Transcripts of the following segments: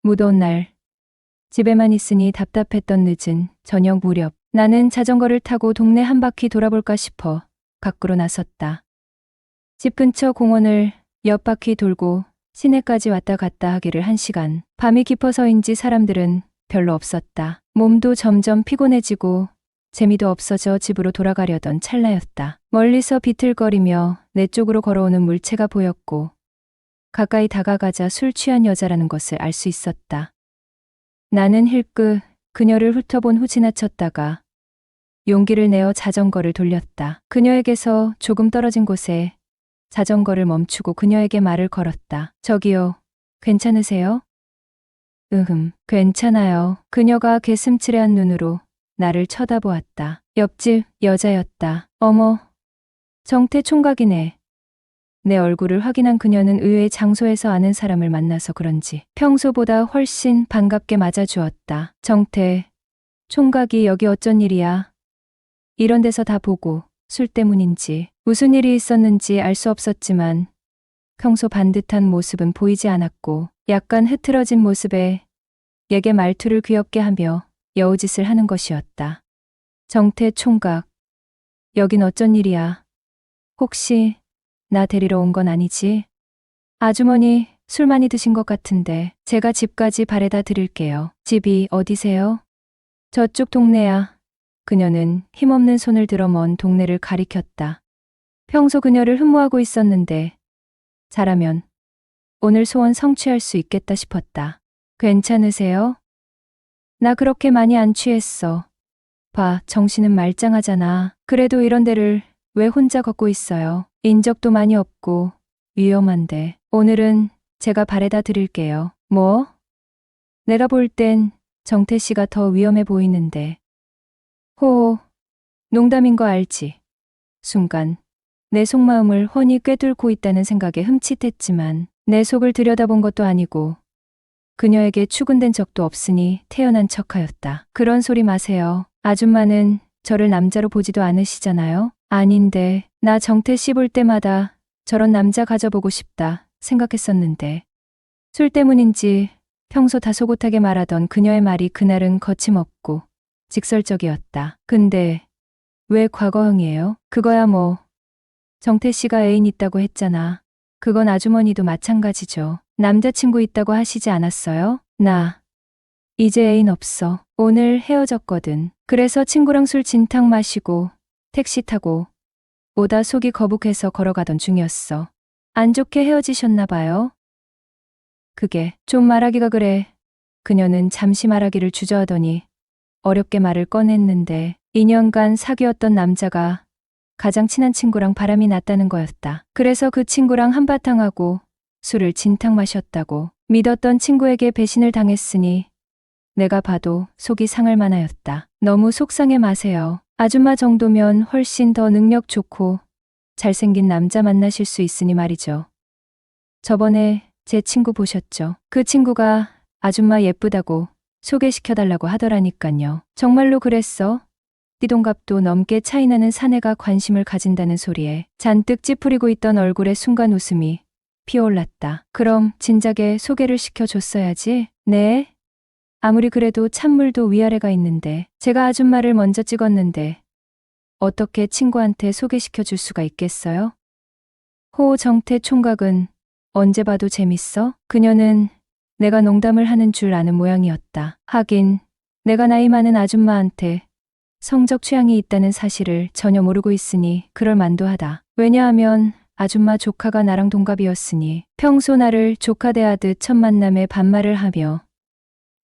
무더운 날, 집에만 있으니 답답했던 늦은 저녁 무렵, 나는 자전거를 타고 동네 한 바퀴 돌아볼까 싶어 밖으로 나섰다. 집 근처 공원을 몇 바퀴 돌고 시내까지 왔다 갔다 하기를 1시간. 밤이 깊어서인지 사람들은 별로 없었다. 몸도 점점 피곤해지고 재미도 없어져 집으로 돌아가려던 찰나였다. 멀리서 비틀거리며 내 쪽으로 걸어오는 물체가 보였고 가까이 다가가자 술 취한 여자라는 것을 알 수 있었다. 나는 힐끗 그녀를 훑어본 후 지나쳤다가 용기를 내어 자전거를 돌렸다. 그녀에게서 조금 떨어진 곳에 자전거를 멈추고 그녀에게 말을 걸었다. 저기요, 괜찮으세요? 괜찮아요. 그녀가 개슴츠레한 눈으로 나를 쳐다보았다. 옆집 여자였다. 어머, 정태 총각이네. 내 얼굴을 확인한 그녀는 의외의 장소에서 아는 사람을 만나서 그런지 평소보다 훨씬 반갑게 맞아주었다. 정태, 총각이 여기 어쩐 일이야? 이런 데서 다 보고 술 때문인지 무슨 일이 있었는지 알 수 없었지만 평소 반듯한 모습은 보이지 않았고 약간 흐트러진 모습에 얘게 말투를 귀엽게 하며 여우짓을 하는 것이었다. 정태 총각, 여긴 어쩐 일이야? 혹시 나 데리러 온 건 아니지? 아주머니 술 많이 드신 것 같은데 제가 집까지 바래다 드릴게요. 집이 어디세요? 저쪽 동네야. 그녀는 힘없는 손을 들어 먼 동네를 가리켰다. 평소 그녀를 흠모하고 있었는데 잘하면 오늘 소원 성취할 수 있겠다 싶었다. 괜찮으세요? 나 그렇게 많이 안 취했어. 봐, 정신은 말짱하잖아. 그래도 이런 데를 왜 혼자 걷고 있어요? 인적도 많이 없고 위험한데 오늘은 제가 바래다 드릴게요. 뭐? 내가 볼 땐 정태 씨가 더 위험해 보이는데. 호호, 농담인 거 알지? 순간 내 속마음을 훤히 꿰뚫고 있다는 생각에 흠칫했지만 내 속을 들여다본 것도 아니고 그녀에게 추근된 적도 없으니 태연한 척하였다. 그런 소리 마세요. 아줌마는 저를 남자로 보지도 않으시잖아요? 아닌데 나 정태 씨 볼 때마다 저런 남자 가져보고 싶다 생각했었는데 술 때문인지 평소 다소곳하게 말하던 그녀의 말이 그날은 거침없고 직설적이었다. 근데 왜 과거형이에요? 그거야 뭐. 정태 씨가 애인 있다고 했잖아. 그건 아주머니도 마찬가지죠. 남자친구 있다고 하시지 않았어요? 나 이제 애인 없어. 오늘 헤어졌거든. 그래서 친구랑 술 진탕 마시고 택시 타고 오다 속이 거북해서 걸어가던 중이었어. 안 좋게 헤어지셨나 봐요? 그게 좀 말하기가 그래. 그녀는 잠시 말하기를 주저하더니 어렵게 말을 꺼냈는데 2년간 사귀었던 남자가 가장 친한 친구랑 바람이 났다는 거였다. 그래서 그 친구랑 한바탕하고 술을 진탕 마셨다고. 믿었던 친구에게 배신을 당했으니 내가 봐도 속이 상할 만하였다. 너무 속상해 마세요. 아줌마 정도면 훨씬 더 능력 좋고 잘생긴 남자 만나실 수 있으니 말이죠. 저번에 제 친구 보셨죠? 그 친구가 아줌마 예쁘다고 소개시켜달라고 하더라니깐요. 정말로 그랬어? 띠동갑도 넘게 차이나는 사내가 관심을 가진다는 소리에 잔뜩 찌푸리고 있던 얼굴에 순간 웃음이 피어올랐다. 그럼 진작에 소개를 시켜줬어야지. 네? 아무리 그래도 찬물도 위아래가 있는데 제가 아줌마를 먼저 찍었는데 어떻게 친구한테 소개시켜줄 수가 있겠어요? 호 정태 총각은 언제 봐도 재밌어? 그녀는 내가 농담을 하는 줄 아는 모양이었다. 하긴 내가 나이 많은 아줌마한테 성적 취향이 있다는 사실을 전혀 모르고 있으니 그럴 만도 하다. 왜냐하면 아줌마 조카가 나랑 동갑이었으니 평소 나를 조카 대하듯 첫 만남에 반말을 하며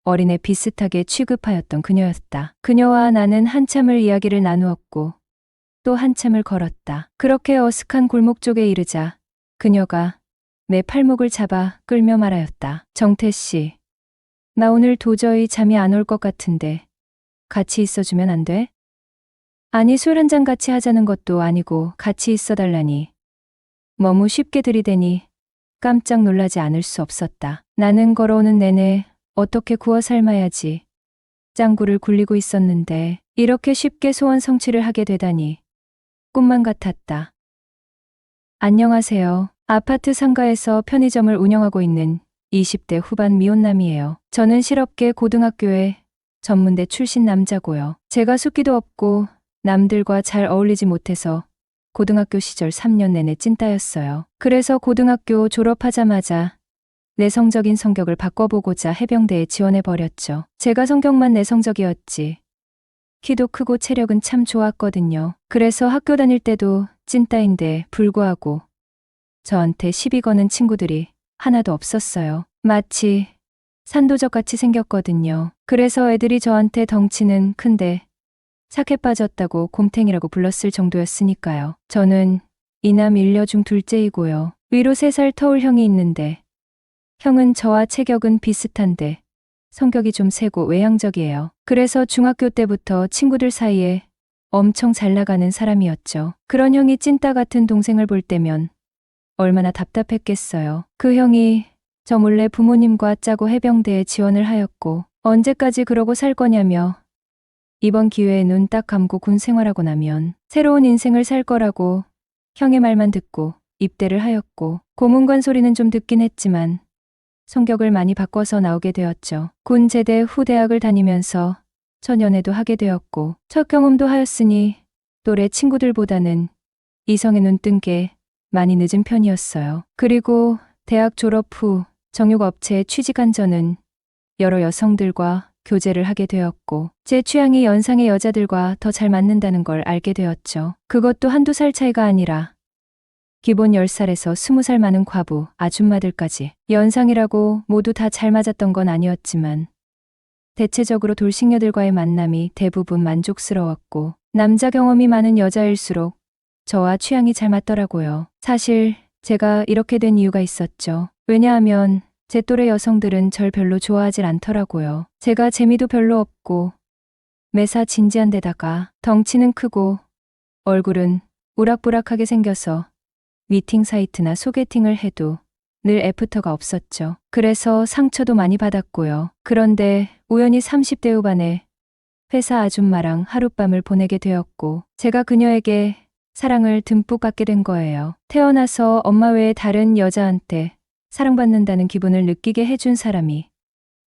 어린애 비슷하게 취급하였던 그녀였다. 그녀와 나는 한참을 이야기를 나누었고 또 한참을 걸었다. 그렇게 어색한 골목 쪽에 이르자 그녀가 내 팔목을 잡아 끌며 말하였다. 정태 씨, 나 오늘 도저히 잠이 안 올 것 같은데 같이 있어주면 안 돼? 아니 술 한잔 같이 하자는 것도 아니고 같이 있어달라니. 너무 쉽게 들이대니 깜짝 놀라지 않을 수 없었다. 나는 걸어오는 내내 어떻게 구워 삶아야지 짱구를 굴리고 있었는데 이렇게 쉽게 소원 성취를 하게 되다니 꿈만 같았다. 안녕하세요. 아파트 상가에서 편의점을 운영하고 있는 20대 후반 미혼남이에요. 저는 실업계 고등학교에 전문대 출신 남자고요. 제가 숫기도 없고 남들과 잘 어울리지 못해서 고등학교 시절 3년 내내 찐따였어요. 그래서 고등학교 졸업하자마자 내성적인 성격을 바꿔보고자 해병대에 지원해버렸죠. 제가 성격만 내성적이었지. 키도 크고 체력은 참 좋았거든요. 그래서 학교 다닐 때도 찐따인데 불구하고 저한테 시비 거는 친구들이 하나도 없었어요. 마치 산도적같이 생겼거든요. 그래서 애들이 저한테 덩치는 큰데 착해 빠졌다고 곰탱이라고 불렀을 정도였으니까요. 저는 이남 일녀 중 둘째이고요. 위로 3살 터울 형이 있는데 형은 저와 체격은 비슷한데 성격이 좀 세고 외향적이에요. 그래서 중학교 때부터 친구들 사이에 엄청 잘 나가는 사람이었죠. 그런 형이 찐따 같은 동생을 볼 때면 얼마나 답답했겠어요. 그 형이 저 몰래 부모님과 짜고 해병대에 지원을 하였고 언제까지 그러고 살 거냐며 이번 기회에 눈 딱 감고 군 생활하고 나면 새로운 인생을 살 거라고 형의 말만 듣고 입대를 하였고 고문관 소리는 좀 듣긴 했지만 성격을 많이 바꿔서 나오게 되었죠. 군 제대 후 대학을 다니면서 첫 연애도 하게 되었고 첫 경험도 하였으니 또래 친구들보다는 이성에 눈 뜬 게 많이 늦은 편이었어요. 그리고 대학 졸업 후 정육업체에 취직한 저는 여러 여성들과 교제를 하게 되었고 제 취향이 연상의 여자들과 더 잘 맞는다는 걸 알게 되었죠. 그것도 한두 살 차이가 아니라 기본 10살에서 20살 많은 과부, 아줌마들까지 연상이라고 모두 다 잘 맞았던 건 아니었지만 대체적으로 돌싱녀들과의 만남이 대부분 만족스러웠고 남자 경험이 많은 여자일수록 저와 취향이 잘 맞더라고요. 사실 제가 이렇게 된 이유가 있었죠. 왜냐하면 제 또래 여성들은 절 별로 좋아하질 않더라고요. 제가 재미도 별로 없고 매사 진지한 데다가 덩치는 크고 얼굴은 우락부락하게 생겨서 미팅 사이트나 소개팅을 해도 늘 애프터가 없었죠. 그래서 상처도 많이 받았고요. 그런데 우연히 30대 후반에 회사 아줌마랑 하룻밤을 보내게 되었고 제가 그녀에게 사랑을 듬뿍 받게 된 거예요. 태어나서 엄마 외에 다른 여자한테 사랑받는다는 기분을 느끼게 해준 사람이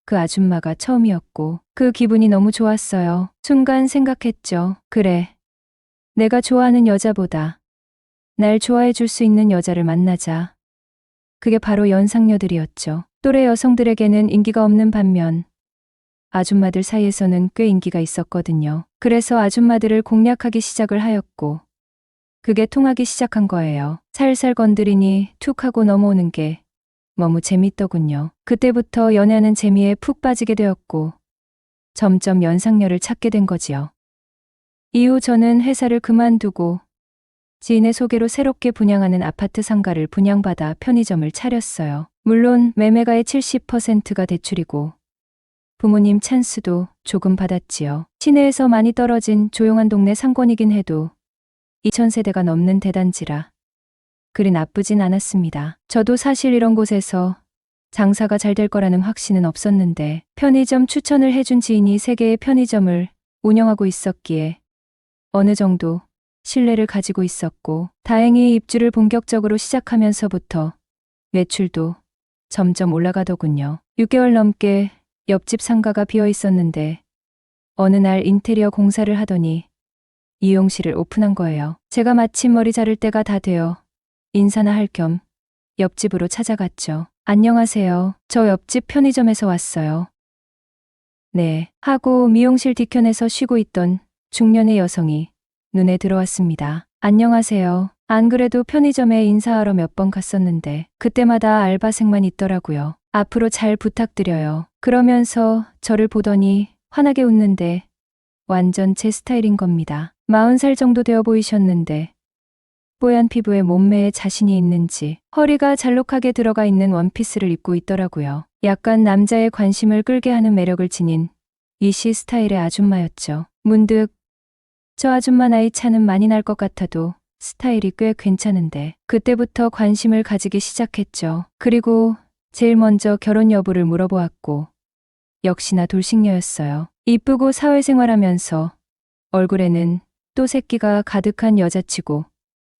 그 아줌마가 처음이었고 그 기분이 너무 좋았어요. 순간 생각했죠. 그래, 내가 좋아하는 여자보다 날 좋아해 줄 수 있는 여자를 만나자. 그게 바로 연상녀들이었죠. 또래 여성들에게는 인기가 없는 반면 아줌마들 사이에서는 꽤 인기가 있었거든요. 그래서 아줌마들을 공략하기 시작을 하였고 그게 통하기 시작한 거예요. 살살 건드리니 툭 하고 넘어오는 게 너무 재밌더군요. 그때부터 연애하는 재미에 푹 빠지게 되었고 점점 연상녀를 찾게 된 거지요. 이후 저는 회사를 그만두고 지인의 소개로 새롭게 분양하는 아파트 상가를 분양받아 편의점을 차렸어요. 물론 매매가의 70%가 대출이고 부모님 찬스도 조금 받았지요. 시내에서 많이 떨어진 조용한 동네 상권이긴 해도 2000세대가 넘는 대단지라 그리 나쁘진 않았습니다. 저도 사실 이런 곳에서 장사가 잘 될 거라는 확신은 없었는데 편의점 추천을 해준 지인이 3개의 편의점을 운영하고 있었기에 어느 정도 신뢰를 가지고 있었고 다행히 입주를 본격적으로 시작하면서부터 매출도 점점 올라가더군요. 6개월 넘게 옆집 상가가 비어 있었는데 어느 날 인테리어 공사를 하더니 미용실을 오픈한 거예요. 제가 마침 머리 자를 때가 다 되어 인사나 할 겸 옆집으로 찾아갔죠. 안녕하세요. 저 옆집 편의점에서 왔어요. 네. 하고 미용실 뒤편에서 쉬고 있던 중년의 여성이 눈에 들어왔습니다. 안녕하세요. 안 그래도 편의점에 인사하러 몇 번 갔었는데 그때마다 알바생만 있더라고요. 앞으로 잘 부탁드려요. 그러면서 저를 보더니 환하게 웃는데 완전 제 스타일인 겁니다. 40살 정도 되어 보이셨는데 뽀얀 피부에 몸매에 자신이 있는지 허리가 잘록하게 들어가 있는 원피스를 입고 있더라고요. 약간 남자의 관심을 끌게 하는 매력을 지닌 이시 스타일의 아줌마였죠. 문득 저 아줌마 나이 차는 많이 날 것 같아도 스타일이 꽤 괜찮은데 그때부터 관심을 가지기 시작했죠. 그리고 제일 먼저 결혼 여부를 물어보았고 역시나 돌싱녀였어요. 이쁘고 사회생활하면서 얼굴에는 또 새끼가 가득한 여자치고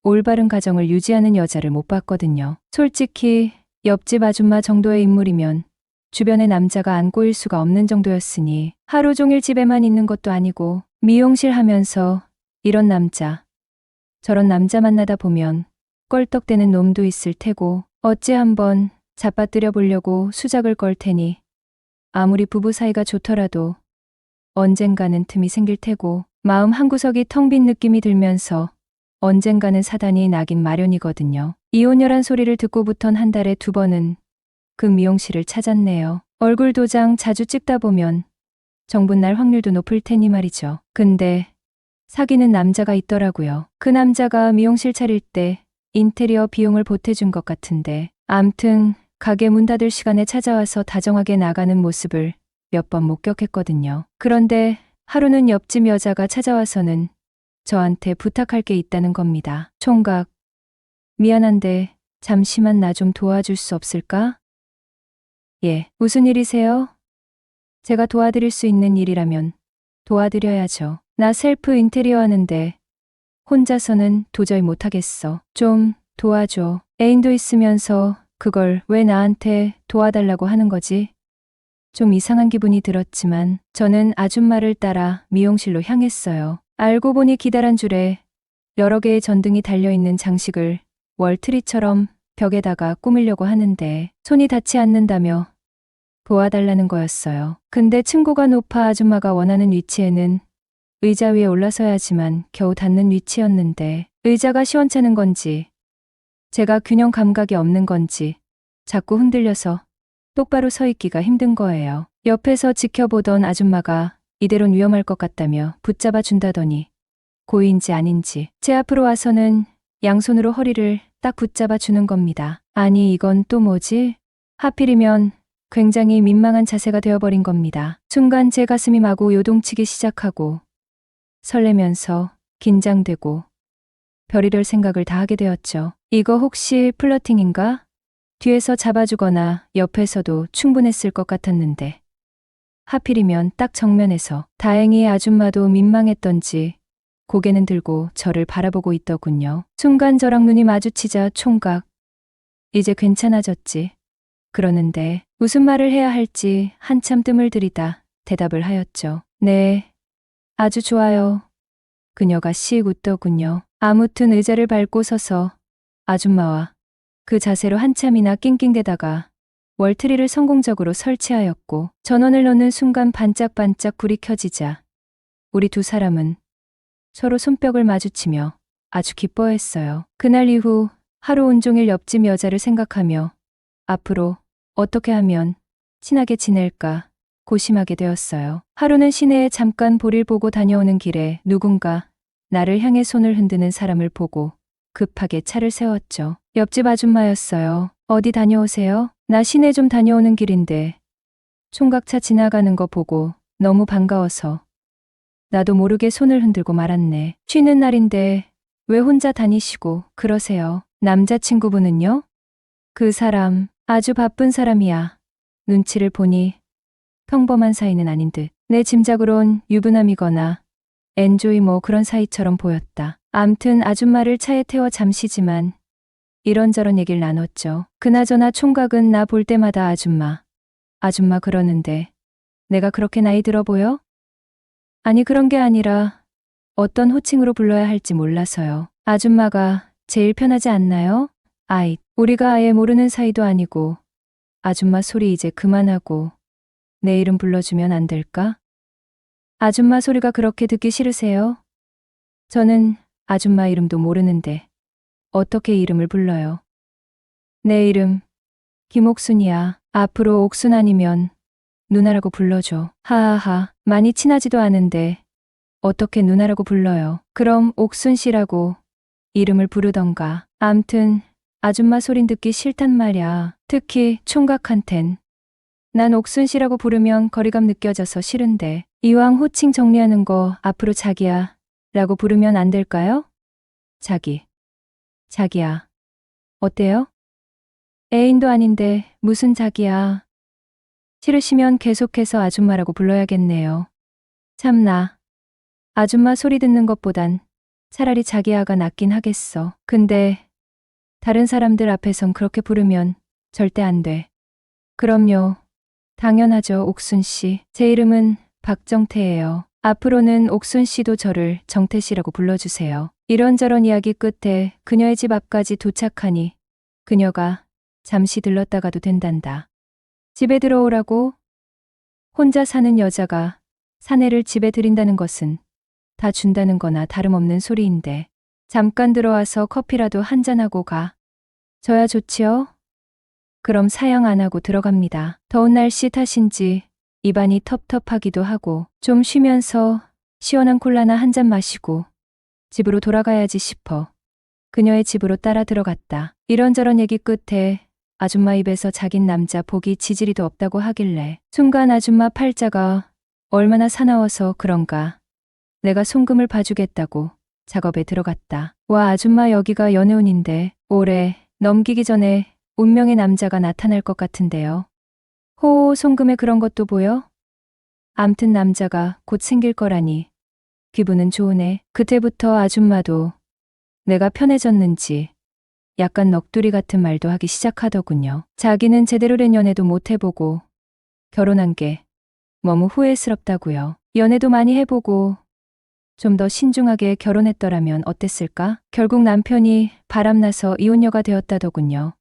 올바른 가정을 유지하는 여자를 못 봤거든요. 솔직히 옆집 아줌마 정도의 인물이면 주변에 남자가 안 꼬일 수가 없는 정도였으니 하루 종일 집에만 있는 것도 아니고 미용실 하면서 이런 남자, 저런 남자 만나다 보면 껄떡대는 놈도 있을 테고 어찌 한번 잡아뜨려 보려고 수작을 걸 테니 아무리 부부 사이가 좋더라도 언젠가는 틈이 생길 테고 마음 한구석이 텅 빈 느낌이 들면서 언젠가는 사단이 나긴 마련이거든요. 이혼녀란 소리를 듣고부턴 한 달에 2번은 그 미용실을 찾았네요. 얼굴 도장 자주 찍다 보면 정분 날 확률도 높을 테니 말이죠. 근데 사귀는 남자가 있더라고요. 그 남자가 미용실 차릴 때 인테리어 비용을 보태준 것 같은데 암튼 가게 문 닫을 시간에 찾아와서 다정하게 나가는 모습을 몇 번 목격했거든요. 그런데 하루는 옆집 여자가 찾아와서는 저한테 부탁할 게 있다는 겁니다. 총각, 미안한데 잠시만 나 좀 도와줄 수 없을까? 예, 무슨 일이세요? 제가 도와드릴 수 있는 일이라면 도와드려야죠. 나 셀프 인테리어 하는데 혼자서는 도저히 못하겠어. 좀 도와줘. 애인도 있으면서 그걸 왜 나한테 도와달라고 하는 거지? 좀 이상한 기분이 들었지만 저는 아줌마를 따라 미용실로 향했어요. 알고 보니 기다란 줄에 여러 개의 전등이 달려있는 장식을 월트리처럼 벽에다가 꾸미려고 하는데 손이 닿지 않는다며 도와달라는 거였어요. 근데 층고가 높아 아줌마가 원하는 위치에는 의자 위에 올라서야지만 겨우 닿는 위치였는데 의자가 시원찮은 건지 제가 균형 감각이 없는 건지 자꾸 흔들려서 똑바로 서 있기가 힘든 거예요. 옆에서 지켜보던 아줌마가 이대론 위험할 것 같다며 붙잡아 준다더니 고의인지 아닌지 제 앞으로 와서는 양손으로 허리를 딱 붙잡아 주는 겁니다. 아니 이건 또 뭐지? 하필이면 굉장히 민망한 자세가 되어버린 겁니다. 순간 제 가슴이 마구 요동치기 시작하고 설레면서 긴장되고 별의별 생각을 다 하게 되었죠. 이거 혹시 플러팅인가? 뒤에서 잡아주거나 옆에서도 충분했을 것 같았는데 하필이면 딱 정면에서 다행히 아줌마도 민망했던지 고개는 들고 저를 바라보고 있더군요. 순간 저랑 눈이 마주치자 총각, 이제 괜찮아졌지? 그러는데 무슨 말을 해야 할지 한참 뜸을 들이다 대답을 하였죠. 네, 아주 좋아요. 그녀가 씩 웃더군요. 아무튼 의자를 밟고 서서 아줌마와 그 자세로 한참이나 낑낑대다가 월트리를 성공적으로 설치하였고 전원을 넣는 순간 반짝반짝 불이 켜지자 우리 두 사람은 서로 손뼉을 마주치며 아주 기뻐했어요. 그날 이후 하루 온종일 옆집 여자를 생각하며 앞으로 어떻게 하면 친하게 지낼까 고심하게 되었어요. 하루는 시내에 잠깐 볼일 보고 다녀오는 길에 누군가 나를 향해 손을 흔드는 사람을 보고 급하게 차를 세웠죠. 옆집 아줌마였어요. 어디 다녀오세요? 나 시내 좀 다녀오는 길인데 총각차 지나가는 거 보고 너무 반가워서 나도 모르게 손을 흔들고 말았네. 쉬는 날인데 왜 혼자 다니시고 그러세요? 남자친구분은요? 그 사람 아주 바쁜 사람이야. 눈치를 보니 평범한 사이는 아닌 듯. 내 짐작으론 유부남이거나 엔조이 뭐 그런 사이처럼 보였다. 암튼 아줌마를 차에 태워 잠시지만 이런저런 얘기를 나눴죠. 그나저나 총각은 나 볼 때마다 아줌마, 아줌마 그러는데 내가 그렇게 나이 들어 보여? 아니 그런 게 아니라 어떤 호칭으로 불러야 할지 몰라서요. 아줌마가 제일 편하지 않나요? 아이, 우리가 아예 모르는 사이도 아니고 아줌마 소리 이제 그만하고 내 이름 불러주면 안 될까? 아줌마 소리가 그렇게 듣기 싫으세요? 저는 아줌마 이름도 모르는데 어떻게 이름을 불러요? 내 이름 김옥순이야. 앞으로 옥순 아니면 누나라고 불러줘. 하하하, 많이 친하지도 않은데 어떻게 누나라고 불러요? 그럼 옥순 씨라고 이름을 부르던가. 암튼 아줌마 소린 듣기 싫단 말야. 특히 총각한텐. 난 옥순 씨라고 부르면 거리감 느껴져서 싫은데 이왕 호칭 정리하는 거 앞으로 자기야 라고 부르면 안 될까요? 자기. 자기야. 어때요? 애인도 아닌데 무슨 자기야. 싫으시면 계속해서 아줌마라고 불러야겠네요. 참나. 아줌마 소리 듣는 것보단 차라리 자기야가 낫긴 하겠어. 근데 다른 사람들 앞에선 그렇게 부르면 절대 안 돼. 그럼요. 당연하죠, 옥순 씨. 제 이름은 박정태예요. 앞으로는 옥순 씨도 저를 정태 씨라고 불러주세요. 이런저런 이야기 끝에 그녀의 집 앞까지 도착하니 그녀가 잠시 들렀다가도 된단다. 집에 들어오라고? 혼자 사는 여자가 사내를 집에 들인다는 것은 다 준다는 거나 다름없는 소리인데 잠깐 들어와서 커피라도 한잔하고 가. 저야 좋지요? 그럼 사양 안 하고 들어갑니다. 더운 날씨 탓인지 입안이 텁텁하기도 하고 좀 쉬면서 시원한 콜라나 한 잔 마시고 집으로 돌아가야지 싶어 그녀의 집으로 따라 들어갔다. 이런저런 얘기 끝에 아줌마 입에서 자긴 남자 보기 지지리도 없다고 하길래 순간 아줌마 팔자가 얼마나 사나워서 그런가 내가 송금을 봐주겠다고 작업에 들어갔다. 와, 아줌마 여기가 연애운인데 올해 넘기기 전에 운명의 남자가 나타날 것 같은데요. 호, 송금에 그런 것도 보여? 암튼 남자가 곧 생길 거라니 기분은 좋으네. 그때부터 아줌마도 내가 편해졌는지 약간 넋두리 같은 말도 하기 시작하더군요. 자기는 제대로 된 연애도 못 해보고 결혼한 게 너무 후회스럽다고요. 연애도 많이 해보고 좀 더 신중하게 결혼했더라면 어땠을까? 결국 남편이 바람나서 이혼녀가 되었다더군요.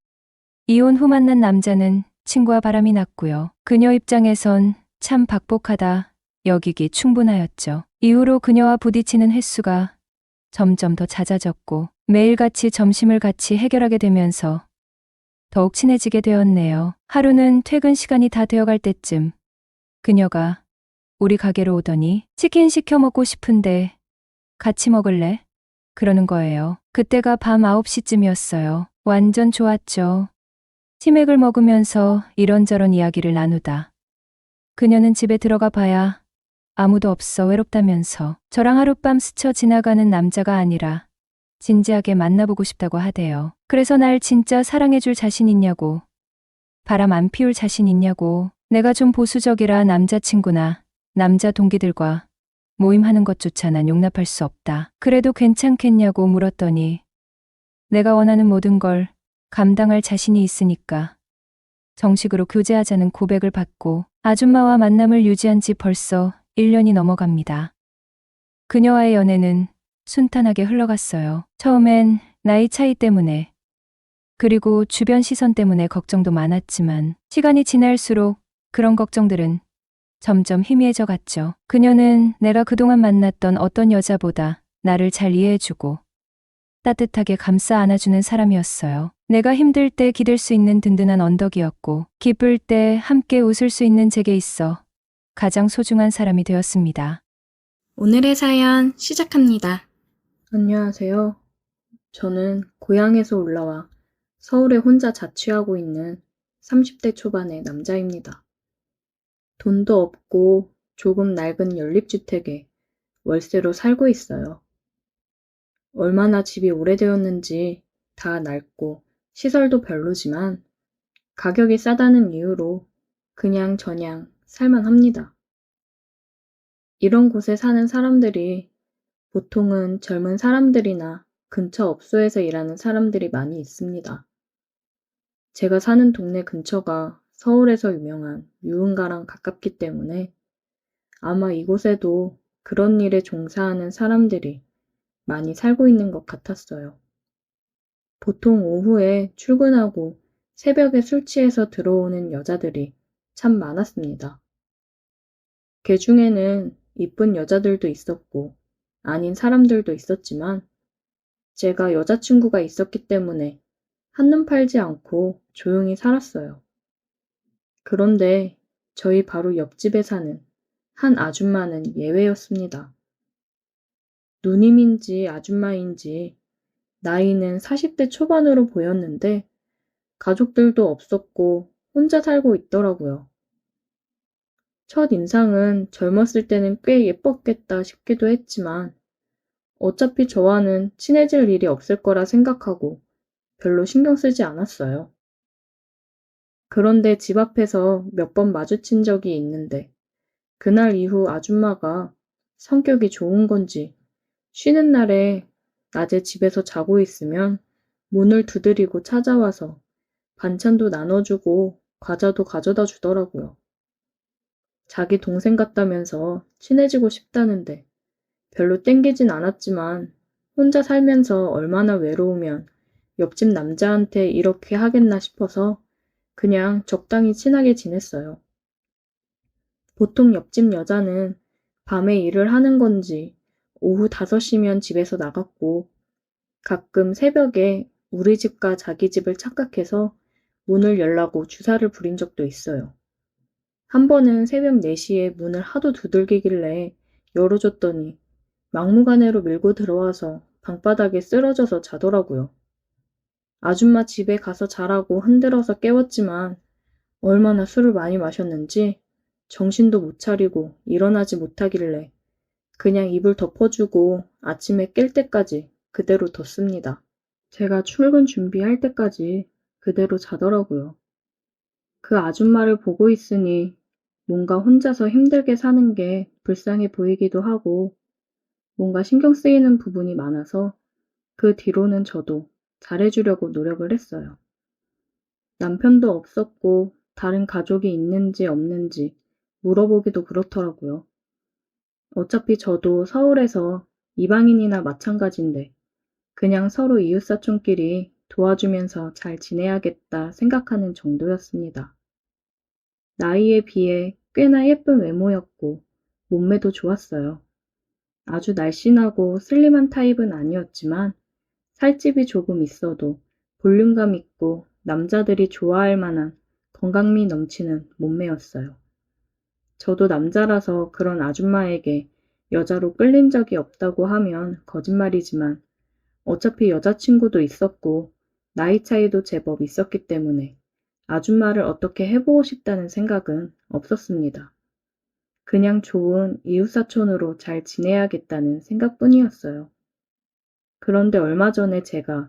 이혼 후 만난 남자는 친구와 바람이 났고요. 그녀 입장에선 참 박복하다 여기기 충분하였죠. 이후로 그녀와 부딪히는 횟수가 점점 더 잦아졌고 매일같이 점심을 같이 해결하게 되면서 더욱 친해지게 되었네요. 하루는 퇴근 시간이 다 되어갈 때쯤 그녀가 우리 가게로 오더니 치킨 시켜 먹고 싶은데 같이 먹을래? 그러는 거예요. 그때가 밤 9시쯤이었어요. 완전 좋았죠. 치맥을 먹으면서 이런저런 이야기를 나누다. 그녀는 집에 들어가 봐야 아무도 없어 외롭다면서 저랑 하룻밤 스쳐 지나가는 남자가 아니라 진지하게 만나보고 싶다고 하대요. 그래서 날 진짜 사랑해줄 자신 있냐고, 바람 안 피울 자신 있냐고, 내가 좀 보수적이라 남자친구나 남자 동기들과 모임하는 것조차 난 용납할 수 없다. 그래도 괜찮겠냐고 물었더니 내가 원하는 모든 걸 감당할 자신이 있으니까 정식으로 교제하자는 고백을 받고 아줌마와 만남을 유지한 지 벌써 1년이 넘어갑니다. 그녀와의 연애는 순탄하게 흘러갔어요. 처음엔 나이 차이 때문에 그리고 주변 시선 때문에 걱정도 많았지만 시간이 지날수록 그런 걱정들은 점점 희미해져 갔죠. 그녀는 내가 그동안 만났던 어떤 여자보다 나를 잘 이해해주고 따뜻하게 감싸 안아주는 사람이었어요. 내가 힘들 때 기댈 수 있는 든든한 언덕이었고 기쁠 때 함께 웃을 수 있는 제게 있어 가장 소중한 사람이 되었습니다. 오늘의 사연 시작합니다. 안녕하세요. 저는 고향에서 올라와 서울에 혼자 자취하고 있는 30대 초반의 남자입니다. 돈도 없고 조금 낡은 연립주택에 월세로 살고 있어요. 얼마나 집이 오래되었는지 다 낡고 시설도 별로지만 가격이 싸다는 이유로 그냥 저냥 살만합니다. 이런 곳에 사는 사람들이 보통은 젊은 사람들이나 근처 업소에서 일하는 사람들이 많이 있습니다. 제가 사는 동네 근처가 서울에서 유명한 유흥가랑 가깝기 때문에 아마 이곳에도 그런 일에 종사하는 사람들이 많이 살고 있는 것 같았어요. 보통 오후에 출근하고 새벽에 술 취해서 들어오는 여자들이 참 많았습니다. 그 중에는 이쁜 여자들도 있었고 아닌 사람들도 있었지만 제가 여자친구가 있었기 때문에 한눈 팔지 않고 조용히 살았어요. 그런데 저희 바로 옆집에 사는 한 아줌마는 예외였습니다. 누님인지 아줌마인지 나이는 40대 초반으로 보였는데 가족들도 없었고 혼자 살고 있더라고요. 첫 인상은 젊었을 때는 꽤 예뻤겠다 싶기도 했지만 어차피 저와는 친해질 일이 없을 거라 생각하고 별로 신경 쓰지 않았어요. 그런데 집 앞에서 몇 번 마주친 적이 있는데 그날 이후 아줌마가 성격이 좋은 건지 쉬는 날에 낮에 집에서 자고 있으면 문을 두드리고 찾아와서 반찬도 나눠주고 과자도 가져다 주더라고요. 자기 동생 같다면서 친해지고 싶다는데 별로 땡기진 않았지만 혼자 살면서 얼마나 외로우면 옆집 남자한테 이렇게 하겠나 싶어서 그냥 적당히 친하게 지냈어요. 보통 옆집 여자는 밤에 일을 하는 건지 오후 5시면 집에서 나갔고 가끔 새벽에 우리 집과 자기 집을 착각해서 문을 열라고 주사를 부린 적도 있어요. 한 번은 새벽 4시에 문을 하도 두들기길래 열어줬더니 막무가내로 밀고 들어와서 방바닥에 쓰러져서 자더라고요. 아줌마 집에 가서 자라고 흔들어서 깨웠지만 얼마나 술을 많이 마셨는지 정신도 못 차리고 일어나지 못하길래 그냥 이불 덮어주고 아침에 깰 때까지 그대로 뒀습니다. 제가 출근 준비할 때까지 그대로 자더라고요. 그 아줌마를 보고 있으니 뭔가 혼자서 힘들게 사는 게 불쌍해 보이기도 하고 뭔가 신경 쓰이는 부분이 많아서 그 뒤로는 저도 잘해주려고 노력을 했어요. 남편도 없었고 다른 가족이 있는지 없는지 물어보기도 그렇더라고요. 어차피 저도 서울에서 이방인이나 마찬가지인데 그냥 서로 이웃사촌끼리 도와주면서 잘 지내야겠다 생각하는 정도였습니다. 나이에 비해 꽤나 예쁜 외모였고 몸매도 좋았어요. 아주 날씬하고 슬림한 타입은 아니었지만 살집이 조금 있어도 볼륨감 있고 남자들이 좋아할 만한 건강미 넘치는 몸매였어요. 저도 남자라서 그런 아줌마에게 여자로 끌린 적이 없다고 하면 거짓말이지만 어차피 여자친구도 있었고 나이 차이도 제법 있었기 때문에 아줌마를 어떻게 해보고 싶다는 생각은 없었습니다. 그냥 좋은 이웃사촌으로 잘 지내야겠다는 생각뿐이었어요. 그런데 얼마 전에 제가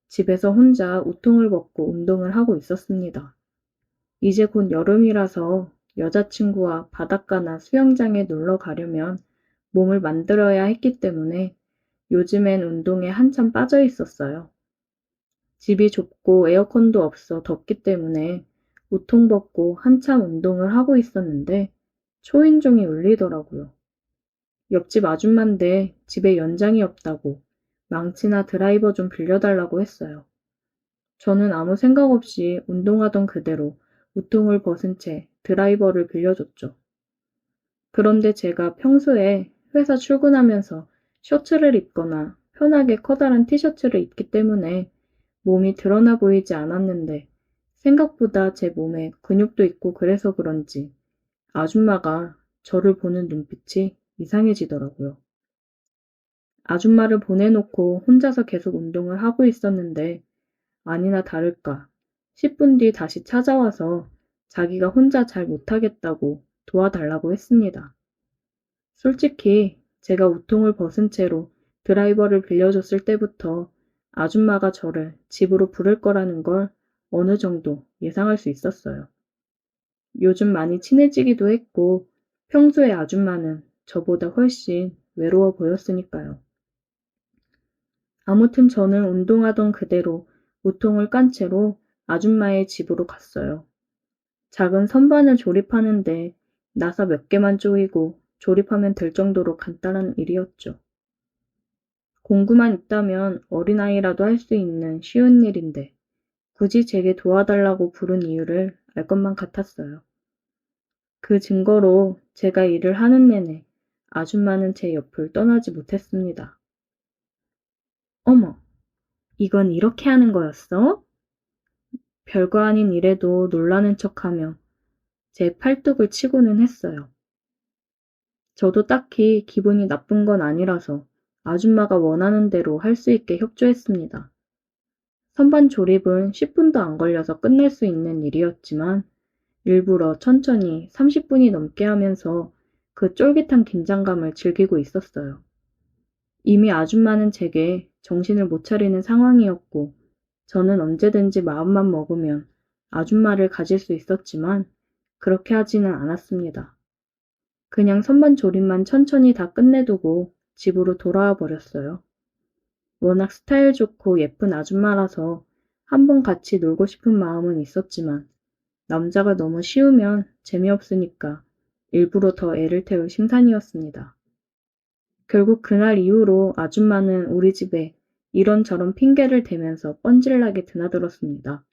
집에서 혼자 우통을 벗고 운동을 하고 있었습니다. 이제 곧 여름이라서 여자친구와 바닷가나 수영장에 놀러 가려면 몸을 만들어야 했기 때문에 요즘엔 운동에 한참 빠져 있었어요. 집이 좁고 에어컨도 없어 덥기 때문에 우통 벗고 한참 운동을 하고 있었는데 초인종이 울리더라고요. 옆집 아줌마인데 집에 연장이 없다고 망치나 드라이버 좀 빌려달라고 했어요. 저는 아무 생각 없이 운동하던 그대로 우통을 벗은 채 드라이버를 빌려줬죠. 그런데 제가 평소에 회사 출근하면서 셔츠를 입거나 편하게 커다란 티셔츠를 입기 때문에 몸이 드러나 보이지 않았는데 생각보다 제 몸에 근육도 있고 그래서 그런지 아줌마가 저를 보는 눈빛이 이상해지더라고요. 아줌마를 보내놓고 혼자서 계속 운동을 하고 있었는데 아니나 다를까 10분 뒤 다시 찾아와서 자기가 혼자 잘 못하겠다고 도와달라고 했습니다. 솔직히 제가 우통을 벗은 채로 드라이버를 빌려줬을 때부터 아줌마가 저를 집으로 부를 거라는 걸 어느 정도 예상할 수 있었어요. 요즘 많이 친해지기도 했고 평소에 아줌마는 저보다 훨씬 외로워 보였으니까요. 아무튼 저는 운동하던 그대로 우통을 깐 채로 아줌마의 집으로 갔어요. 작은 선반을 조립하는데 나사 몇 개만 조이고 조립하면 될 정도로 간단한 일이었죠. 공구만 있다면 어린아이라도 할 수 있는 쉬운 일인데 굳이 제게 도와달라고 부른 이유를 알 것만 같았어요. 그 증거로 제가 일을 하는 내내 아줌마는 제 옆을 떠나지 못했습니다. 어머, 이건 이렇게 하는 거였어? 별거 아닌 일에도 놀라는 척하며 제 팔뚝을 치고는 했어요. 저도 딱히 기분이 나쁜 건 아니라서 아줌마가 원하는 대로 할 수 있게 협조했습니다. 선반 조립은 10분도 안 걸려서 끝낼 수 있는 일이었지만 일부러 천천히 30분이 넘게 하면서 그 쫄깃한 긴장감을 즐기고 있었어요. 이미 아줌마는 제게 정신을 못 차리는 상황이었고 저는 언제든지 마음만 먹으면 아줌마를 가질 수 있었지만 그렇게 하지는 않았습니다. 그냥 선반 조립만 천천히 다 끝내두고 집으로 돌아와 버렸어요. 워낙 스타일 좋고 예쁜 아줌마라서 한번 같이 놀고 싶은 마음은 있었지만 남자가 너무 쉬우면 재미없으니까 일부러 더 애를 태울 심산이었습니다. 결국 그날 이후로 아줌마는 우리 집에 이런저런 핑계를 대면서 뻔질나게 드나들었습니다.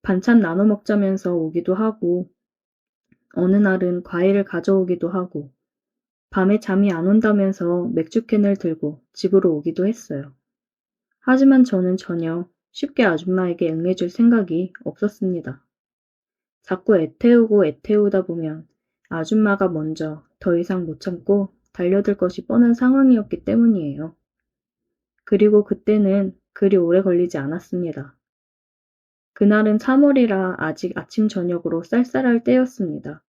반찬 나눠 먹자면서 오기도 하고, 어느 날은 과일을 가져오기도 하고, 밤에 잠이 안 온다면서 맥주캔을 들고 집으로 오기도 했어요. 하지만 저는 전혀 쉽게 아줌마에게 응해줄 생각이 없었습니다. 자꾸 애태우고 애태우다 보면 아줌마가 먼저 더 이상 못 참고 달려들 것이 뻔한 상황이었기 때문이에요. 그리고 그때는 그리 오래 걸리지 않았습니다. 그날은 3월이라 아직 아침 저녁으로 쌀쌀할 때였습니다.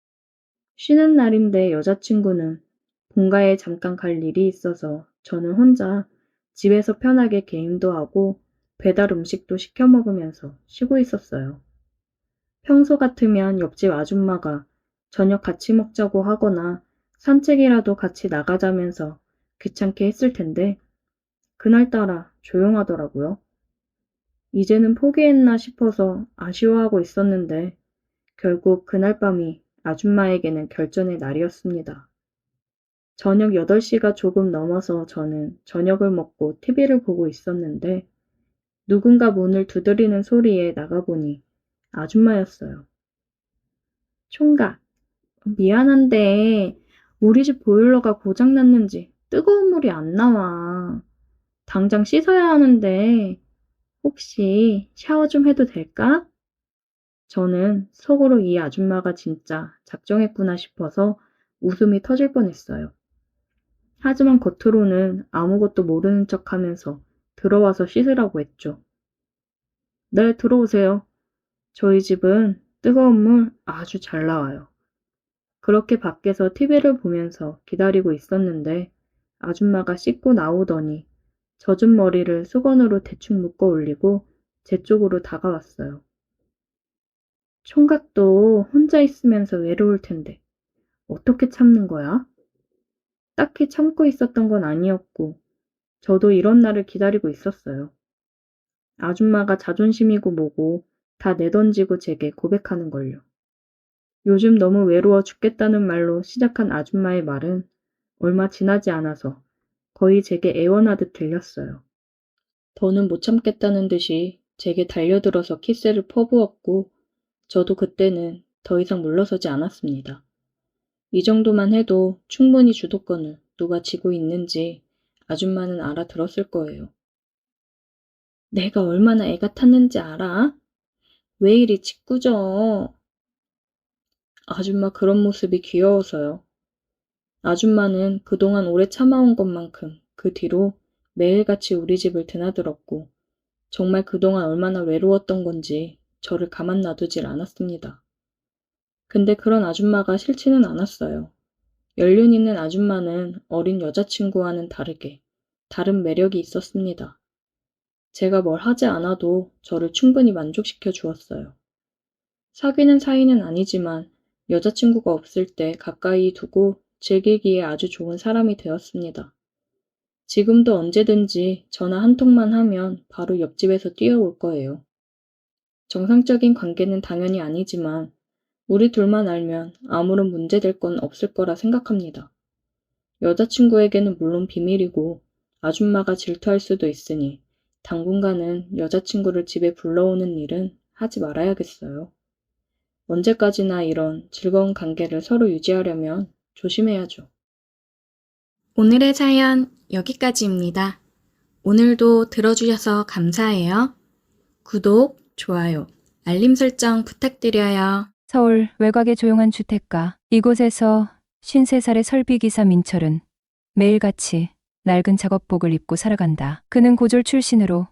쉬는 날인데 여자친구는 본가에 잠깐 갈 일이 있어서 저는 혼자 집에서 편하게 게임도 하고 배달 음식도 시켜 먹으면서 쉬고 있었어요. 평소 같으면 옆집 아줌마가 저녁 같이 먹자고 하거나 산책이라도 같이 나가자면서 귀찮게 했을 텐데 그날따라 조용하더라고요. 이제는 포기했나 싶어서 아쉬워하고 있었는데 결국 그날 밤이 아줌마에게는 결전의 날이었습니다. 저녁 8시가 조금 넘어서 저는 저녁을 먹고 TV를 보고 있었는데 누군가 문을 두드리는 소리에 나가보니 아줌마였어요. 총각, 미안한데 우리 집 보일러가 고장났는지 뜨거운 물이 안 나와. 당장 씻어야 하는데 혹시 샤워 좀 해도 될까? 저는 속으로 이 아줌마가 진짜 작정했구나 싶어서 웃음이 터질 뻔했어요. 하지만 겉으로는 아무것도 모르는 척 하면서 들어와서 씻으라고 했죠. 네, 들어오세요. 저희 집은 뜨거운 물 아주 잘 나와요. 그렇게 밖에서 TV를 보면서 기다리고 있었는데 아줌마가 씻고 나오더니 젖은 머리를 수건으로 대충 묶어 올리고 제 쪽으로 다가왔어요. 총각도 혼자 있으면서 외로울 텐데 어떻게 참는 거야? 딱히 참고 있었던 건 아니었고 저도 이런 날을 기다리고 있었어요. 아줌마가 자존심이고 뭐고 다 내던지고 제게 고백하는 걸요. 요즘 너무 외로워 죽겠다는 말로 시작한 아줌마의 말은 얼마 지나지 않아서 거의 제게 애원하듯 들렸어요. 더는 못 참겠다는 듯이 제게 달려들어서 키스를 퍼부었고 저도 그때는 더 이상 물러서지 않았습니다. 이 정도만 해도 충분히 주도권을 누가 쥐고 있는지 아줌마는 알아들었을 거예요. 내가 얼마나 애가 탔는지 알아? 왜 이리 짓궂어? 아줌마 그런 모습이 귀여워서요. 아줌마는 그동안 오래 참아온 것만큼 그 뒤로 매일같이 우리 집을 드나들었고 정말 그동안 얼마나 외로웠던 건지 저를 가만 놔두질 않았습니다. 근데 그런 아줌마가 싫지는 않았어요. 연륜 있는 아줌마는 어린 여자친구와는 다르게 다른 매력이 있었습니다. 제가 뭘 하지 않아도 저를 충분히 만족시켜 주었어요. 사귀는 사이는 아니지만 여자친구가 없을 때 가까이 두고 즐기기에 아주 좋은 사람이 되었습니다. 지금도 언제든지 전화 한 통만 하면 바로 옆집에서 뛰어올 거예요. 정상적인 관계는 당연히 아니지만 우리 둘만 알면 아무런 문제될 건 없을 거라 생각합니다. 여자친구에게는 물론 비밀이고 아줌마가 질투할 수도 있으니 당분간은 여자친구를 집에 불러오는 일은 하지 말아야겠어요. 언제까지나 이런 즐거운 관계를 서로 유지하려면 조심해야죠. 오늘의 사연 여기까지입니다. 오늘도 들어주셔서 감사해요. 구독, 좋아요, 알림 설정 부탁드려요. 서울 외곽의 조용한 주택가. 이곳에서 53살의 설비기사 민철은 매일같이 낡은 작업복을 입고 살아간다. 그는 고졸 출신으로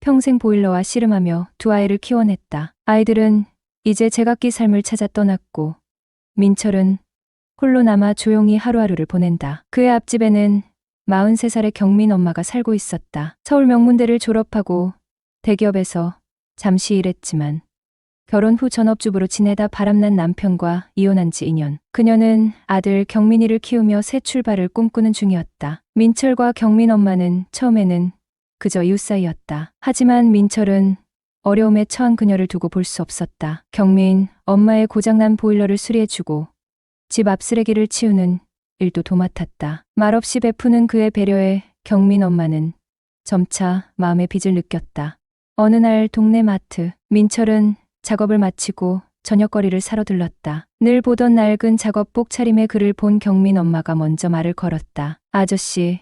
평생 보일러와 씨름하며 두 아이를 키워냈다. 아이들은 이제 제각기 삶을 찾아 떠났고 민철은 홀로 남아 조용히 하루하루를 보낸다. 그의 앞집에는 43살의 경민 엄마가 살고 있었다. 서울 명문대를 졸업하고 대기업에서 잠시 일했지만 결혼 후 전업주부로 지내다 바람난 남편과 이혼한 지 2년. 그녀는 아들 경민이를 키우며 새 출발을 꿈꾸는 중이었다. 민철과 경민 엄마는 처음에는 그저 이웃 사이였다. 하지만 민철은 어려움에 처한 그녀를 두고 볼 수 없었다. 경민, 엄마의 고장난 보일러를 수리해주고 집 앞 쓰레기를 치우는 일도 도맡았다. 말없이 베푸는 그의 배려에 경민 엄마는 점차 마음의 빚을 느꼈다. 어느 날 동네 마트, 민철은 작업을 마치고 저녁거리를 사러 들렀다. 늘 보던 낡은 작업복 차림의 그를 본 경민 엄마가 먼저 말을 걸었다. 아저씨,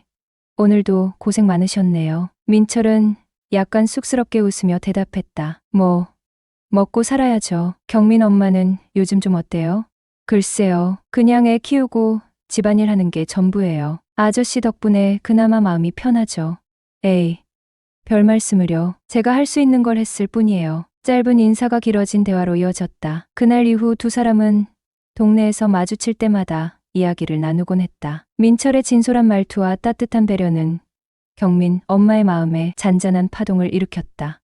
오늘도 고생 많으셨네요. 민철은 약간 쑥스럽게 웃으며 대답했다. 먹고 살아야죠. 경민 엄마는 요즘 좀 어때요? 글쎄요. 그냥 애 키우고 집안일 하는 게 전부예요. 아저씨 덕분에 그나마 마음이 편하죠. 에이, 별 말씀을요. 제가 할 수 있는 걸 했을 뿐이에요. 짧은 인사가 길어진 대화로 이어졌다. 그날 이후 두 사람은 동네에서 마주칠 때마다 이야기를 나누곤 했다. 민철의 진솔한 말투와 따뜻한 배려는 경민 엄마의 마음에 잔잔한 파동을 일으켰다.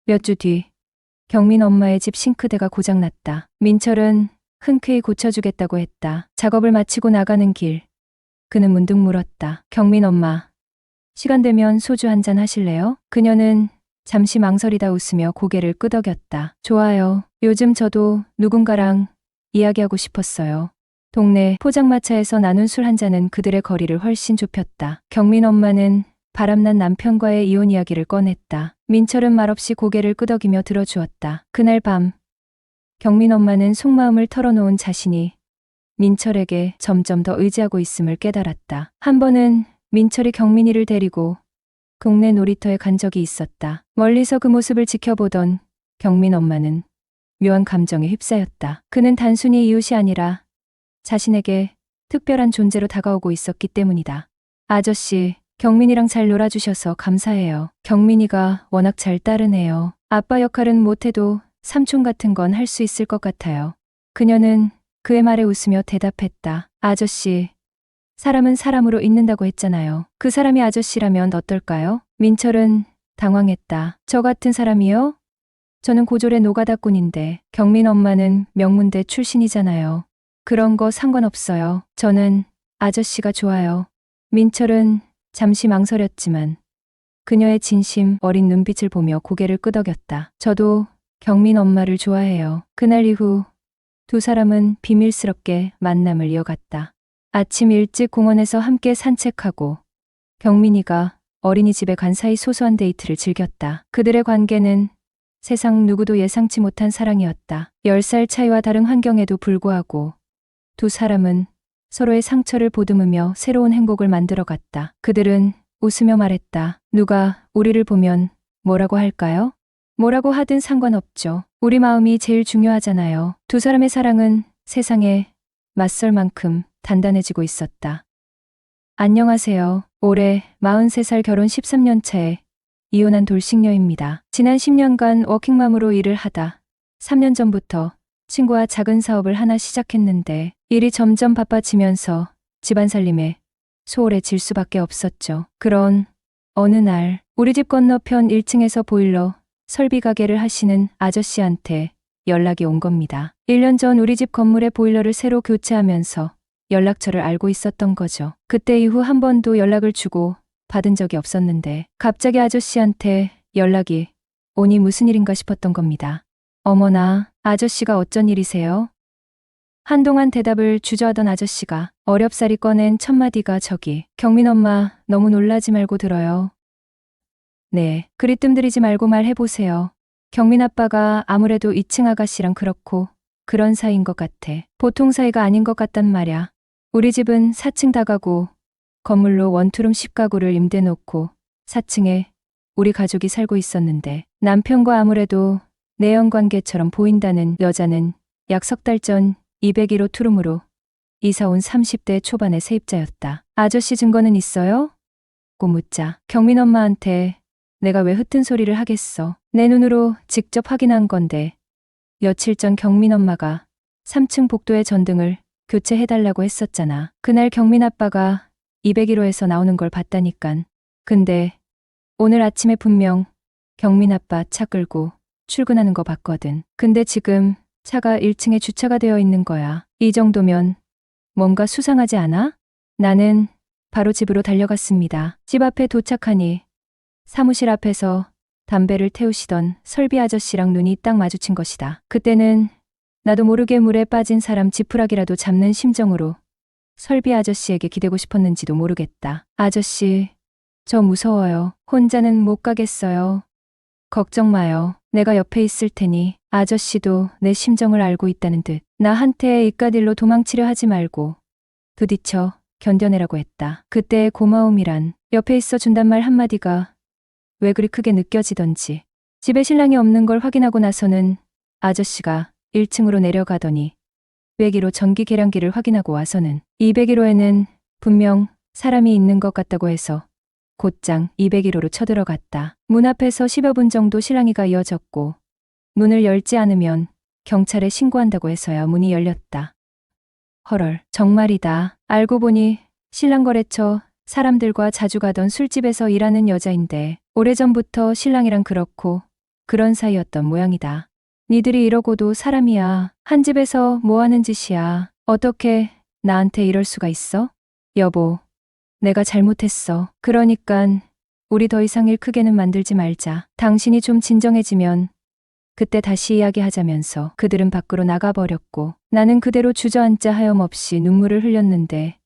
몇 주 뒤, 경민 엄마의 집 싱크대가 고장났다. 민철은 흔쾌히 고쳐주겠다고 했다. 작업을 마치고 나가는 길, 그는 문득 물었다. 경민 엄마, 시간 되면 소주 한잔 하실래요? 그녀는 잠시 망설이다 웃으며 고개를 끄덕였다. 좋아요. 요즘 저도 누군가랑 이야기하고 싶었어요. 동네 포장마차에서 나눈 술 한 잔은 그들의 거리를 훨씬 좁혔다. 경민 엄마는 바람난 남편과의 이혼 이야기를 꺼냈다. 민철은 말없이 고개를 끄덕이며 들어주었다. 그날 밤, 경민 엄마는 속마음을 털어놓은 자신이 민철에게 점점 더 의지하고 있음을 깨달았다. 한 번은 민철이 경민이를 데리고 동네 놀이터에 간 적이 있었다. 멀리서 그 모습을 지켜보던 경민 엄마는 묘한 감정에 휩싸였다. 그는 단순히 이웃이 아니라 자신에게 특별한 존재로 다가오고 있었기 때문이다. 아저씨, 경민이랑 잘 놀아주셔서 감사해요. 경민이가 워낙 잘 따르네요. 아빠 역할은 못해도 삼촌 같은 건 할 수 있을 것 같아요. 그녀는 그의 말에 웃으며 대답했다. 아저씨, 사람은 사람으로 있는다고 했잖아요. 그 사람이 아저씨라면 어떨까요? 민철은 당황했다. 저 같은 사람이요? 저는 고졸의 노가다꾼인데 경민 엄마는 명문대 출신이잖아요. 그런 거 상관없어요. 저는 아저씨가 좋아요. 민철은 잠시 망설였지만 그녀의 진심 어린 눈빛을 보며 고개를 끄덕였다. 저도 경민 엄마를 좋아해요. 그날 이후 두 사람은 비밀스럽게 만남을 이어갔다. 아침 일찍 공원에서 함께 산책하고 경민이가 어린이집에 간 사이 소소한 데이트를 즐겼다. 그들의 관계는 세상 누구도 예상치 못한 사랑이었다. 10살 차이와 다른 환경에도 불구하고 두 사람은 서로의 상처를 보듬으며 새로운 행복을 만들어갔다. 그들은 웃으며 말했다. 누가 우리를 보면 뭐라고 할까요? 뭐라고 하든 상관없죠. 우리 마음이 제일 중요하잖아요. 두 사람의 사랑은 세상에 맞설 만큼 단단해지고 있었다. 안녕하세요. 올해 43살 결혼 13년 차에 이혼한 돌싱녀입니다. 지난 10년간 워킹맘으로 일을 하다 3년 전부터 친구와 작은 사업을 하나 시작했는데 일이 점점 바빠지면서 집안 살림에 소홀해질 수밖에 없었죠. 그런 어느 날 우리 집 건너편 1층에서 보일러 설비 가게를 하시는 아저씨한테 연락이 온 겁니다. 1년 전 우리 집 건물의 보일러를 새로 교체하면서 연락처를 알고 있었던 거죠. 그때 이후 한 번도 연락을 주고 받은 적이 없었는데 갑자기 아저씨한테 연락이 오니 무슨 일인가 싶었던 겁니다. 어머나, 아저씨가 어쩐 일이세요? 한동안 대답을 주저하던 아저씨가 어렵사리 꺼낸 첫 마디가 저기, 경민 엄마 너무 놀라지 말고 들어요. 네, 그리 뜸들이지 말고 말해보세요. 경민 아빠가 아무래도 2층 아가씨랑 그렇고 그런 사이인 것 같아. 보통 사이가 아닌 것 같단 말야. 우리 집은 4층 다가구, 건물로 원투룸 10가구를 임대놓고 4층에 우리 가족이 살고 있었는데 남편과 아무래도 내연관계처럼 보인다는 여자는 약 석 달 전 201호 투룸으로 이사 온 30대 초반의 세입자였다. 아저씨 증거는 있어요? 고 묻자 경민 엄마한테 내가 왜 흩은 소리를 하겠어. 내 눈으로 직접 확인한 건데 며칠 전 경민 엄마가 3층 복도의 전등을 교체해달라고 했었잖아. 그날 경민 아빠가 201호에서 나오는 걸 봤다니깐. 근데 오늘 아침에 분명 경민 아빠 차 끌고 출근하는 거 봤거든. 근데 지금 차가 1층에 주차가 되어 있는 거야. 이 정도면 뭔가 수상하지 않아? 나는 바로 집으로 달려갔습니다. 집 앞에 도착하니 사무실 앞에서 담배를 태우시던 설비 아저씨랑 눈이 딱 마주친 것이다. 그때는 나도 모르게 물에 빠진 사람 지푸라기라도 잡는 심정으로 설비 아저씨에게 기대고 싶었는지도 모르겠다. 아저씨, 저 무서워요. 혼자는 못 가겠어요. 걱정 마요. 내가 옆에 있을 테니. 아저씨도 내 심정을 알고 있다는 듯 나한테 이까딜로 도망치려 하지 말고 부딪혀 견뎌내라고 했다. 그때의 고마움이란 옆에 있어 준단 말 한마디가 왜 그리 크게 느껴지던지. 집에 신랑이 없는 걸 확인하고 나서는 아저씨가 1층으로 내려가더니 201호 전기 계량기를 확인하고 와서는 201호에는 분명 사람이 있는 것 같다고 해서 곧장 201호로 쳐들어갔다. 문 앞에서 10여 분 정도 실랑이가 이어졌고 문을 열지 않으면 경찰에 신고한다고 해서야 문이 열렸다. 헐헐, 정말이다. 알고 보니 신랑거래처 사람들과 자주 가던 술집에서 일하는 여자인데 오래전부터 신랑이랑 그렇고 그런 사이였던 모양이다. 니들이 이러고도 사람이야. 한 집에서 뭐 하는 짓이야. 어떻게 나한테 이럴 수가 있어? 여보, 내가 잘못했어. 그러니깐 우리 더 이상 일 크게는 만들지 말자. 당신이 좀 진정해지면 그때 다시 이야기하자면서 그들은 밖으로 나가버렸고 나는 그대로 주저앉자 하염없이 눈물을 흘렸는데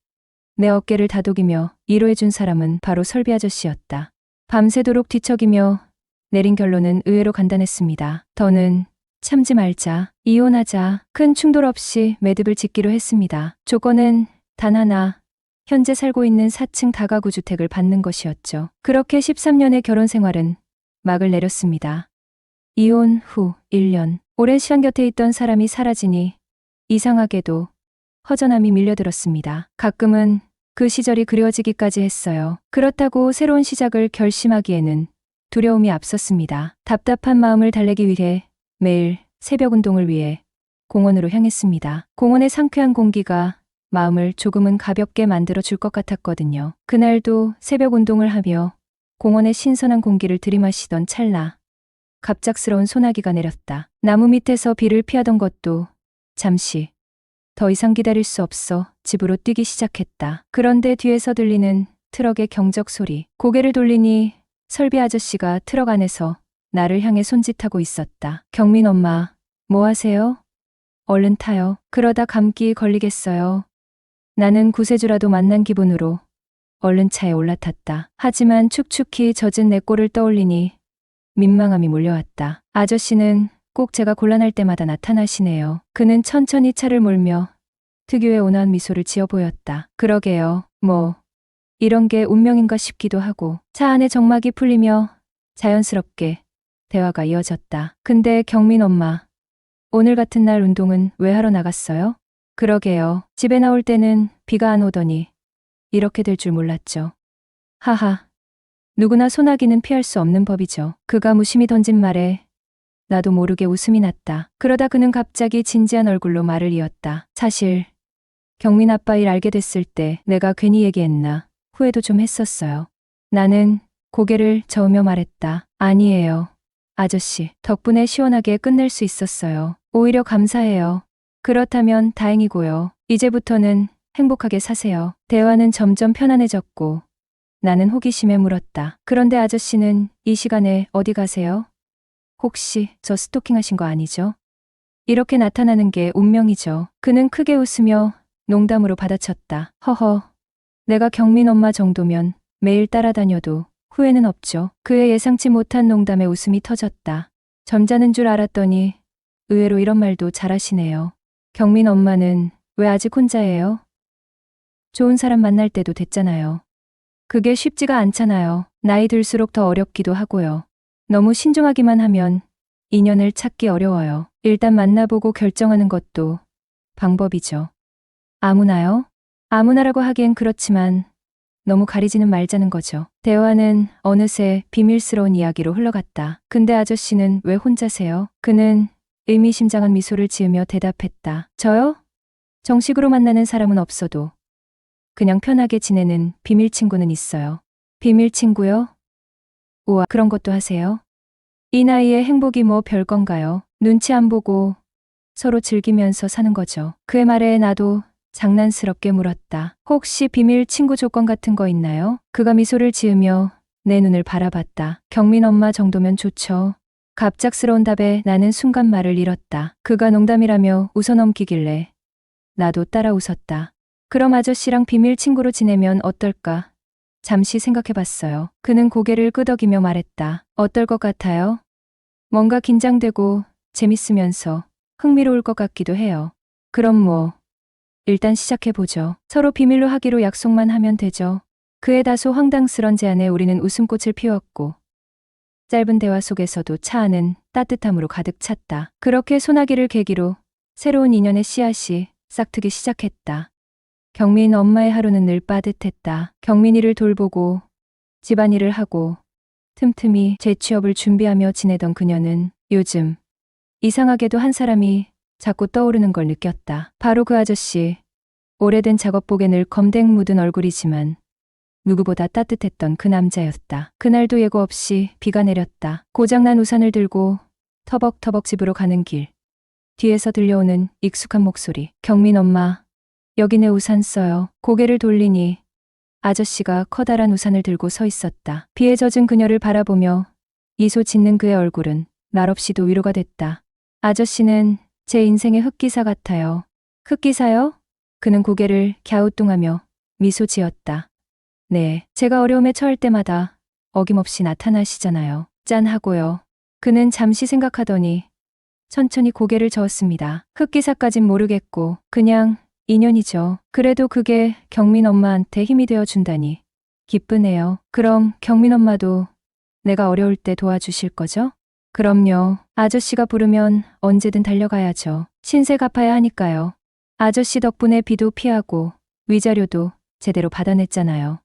내 어깨를 다독이며 위로해준 사람은 바로 설비 아저씨였다. 밤새도록 뒤척이며 내린 결론은 의외로 간단했습니다. 더는 참지 말자. 이혼하자. 큰 충돌 없이 매듭을 짓기로 했습니다. 조건은 단 하나. 현재 살고 있는 4층 다가구 주택을 받는 것이었죠. 그렇게 13년의 결혼 생활은 막을 내렸습니다. 이혼 후 1년. 오랜 시간 곁에 있던 사람이 사라지니 이상하게도 허전함이 밀려들었습니다. 가끔은 그 시절이 그리워지기까지 했어요. 그렇다고 새로운 시작을 결심하기에는 두려움이 앞섰습니다. 답답한 마음을 달래기 위해 매일 새벽 운동을 위해 공원으로 향했습니다. 공원의 상쾌한 공기가 마음을 조금은 가볍게 만들어 줄 것 같았거든요. 그날도 새벽 운동을 하며 공원의 신선한 공기를 들이마시던 찰나 갑작스러운 소나기가 내렸다. 나무 밑에서 비를 피하던 것도 잠시 더 이상 기다릴 수 없어 집으로 뛰기 시작했다. 그런데 뒤에서 들리는 트럭의 경적 소리. 고개를 돌리니 설비 아저씨가 트럭 안에서 나를 향해 손짓하고 있었다. 경민 엄마, 뭐 하세요? 얼른 타요. 그러다 감기 걸리겠어요. 나는 구세주라도 만난 기분으로 얼른 차에 올라탔다. 하지만 축축히 젖은 내 꼴을 떠올리니 민망함이 몰려왔다. 아저씨는 꼭 제가 곤란할 때마다 나타나시네요. 그는 천천히 차를 몰며 특유의 온화한 미소를 지어 보였다. 그러게요. 뭐 이런 게 운명인가 싶기도 하고. 차 안에 정막이 풀리며 자연스럽게 대화가 이어졌다. 근데 경민 엄마, 오늘 같은 날 운동은 왜 하러 나갔어요? 그러게요. 집에 나올 때는 비가 안 오더니 이렇게 될 줄 몰랐죠. 하하. 누구나 소나기는 피할 수 없는 법이죠. 그가 무심히 던진 말에 나도 모르게 웃음이 났다. 그러다 그는 갑자기 진지한 얼굴로 말을 이었다. 사실 경민 아빠 일 알게 됐을 때 내가 괜히 얘기했나 후회도 좀 했었어요. 나는 고개를 저으며 말했다. 아니에요. 아저씨, 덕분에 시원하게 끝낼 수 있었어요. 오히려 감사해요. 그렇다면 다행이고요. 이제부터는 행복하게 사세요. 대화는 점점 편안해졌고 나는 호기심에 물었다. 그런데 아저씨는 이 시간에 어디 가세요? 혹시 저 스토킹하신 거 아니죠? 이렇게 나타나는 게 운명이죠. 그는 크게 웃으며 농담으로 받아쳤다. 허허, 내가 경민 엄마 정도면 매일 따라다녀도 후회는 없죠. 그의 예상치 못한 농담에 웃음이 터졌다. 점잖은 줄 알았더니 의외로 이런 말도 잘하시네요. 경민 엄마는 왜 아직 혼자예요? 좋은 사람 만날 때도 됐잖아요. 그게 쉽지가 않잖아요. 나이 들수록 더 어렵기도 하고요. 너무 신중하기만 하면 인연을 찾기 어려워요. 일단 만나보고 결정하는 것도 방법이죠. 아무나요? 아무나라고 하기엔 그렇지만 너무 가리지는 말자는 거죠. 대화는 어느새 비밀스러운 이야기로 흘러갔다. 근데 아저씨는 왜 혼자세요? 그는 의미심장한 미소를 지으며 대답했다. 저요? 정식으로 만나는 사람은 없어도 그냥 편하게 지내는 비밀 친구는 있어요. 비밀 친구요? 우와, 그런 것도 하세요? 이 나이에 행복이 뭐 별건가요? 눈치 안 보고 서로 즐기면서 사는 거죠. 그의 말에 나도 장난스럽게 물었다. 혹시 비밀 친구 조건 같은 거 있나요? 그가 미소를 지으며 내 눈을 바라봤다. 경민 엄마 정도면 좋죠. 갑작스러운 답에 나는 순간 말을 잃었다. 그가 농담이라며 웃어넘기길래 나도 따라 웃었다. 그럼 아저씨랑 비밀 친구로 지내면 어떨까? 잠시 생각해봤어요. 그는 고개를 끄덕이며 말했다. 어떨 것 같아요? 뭔가 긴장되고 재밌으면서 흥미로울 것 같기도 해요. 그럼 뭐, 일단 시작해보죠. 서로 비밀로 하기로 약속만 하면 되죠. 그의 다소 황당스런 제안에 우리는 웃음꽃을 피웠고, 짧은 대화 속에서도 차 안은 따뜻함으로 가득 찼다. 그렇게 소나기를 계기로 새로운 인연의 씨앗이 싹트기 시작했다. 경민 엄마의 하루는 늘 빠듯했다. 경민이를 돌보고 집안일을 하고 틈틈이 재취업을 준비하며 지내던 그녀는 요즘 이상하게도 한 사람이 자꾸 떠오르는 걸 느꼈다. 바로 그 아저씨. 오래된 작업복에 늘 검댕 묻은 얼굴이지만 누구보다 따뜻했던 그 남자였다. 그날도 예고 없이 비가 내렸다. 고장난 우산을 들고 터벅터벅 집으로 가는 길. 뒤에서 들려오는 익숙한 목소리. 경민 엄마, 여기 내 우산 써요. 고개를 돌리니 아저씨가 커다란 우산을 들고 서 있었다. 비에 젖은 그녀를 바라보며 미소 짓는 그의 얼굴은 말없이도 위로가 됐다. 아저씨는 제 인생의 흑기사 같아요. 흑기사요? 그는 고개를 갸우뚱하며 미소 지었다. 네, 제가 어려움에 처할 때마다 어김없이 나타나시잖아요. 짠 하고요. 그는 잠시 생각하더니 천천히 고개를 저었습니다. 흑기사까진 모르겠고 그냥 인연이죠. 그래도 그게 경민 엄마한테 힘이 되어 준다니 기쁘네요. 그럼 경민 엄마도 내가 어려울 때 도와주실 거죠? 그럼요. 아저씨가 부르면 언제든 달려가야죠. 신세 갚아야 하니까요. 아저씨 덕분에 비도 피하고 위자료도 제대로 받아냈잖아요.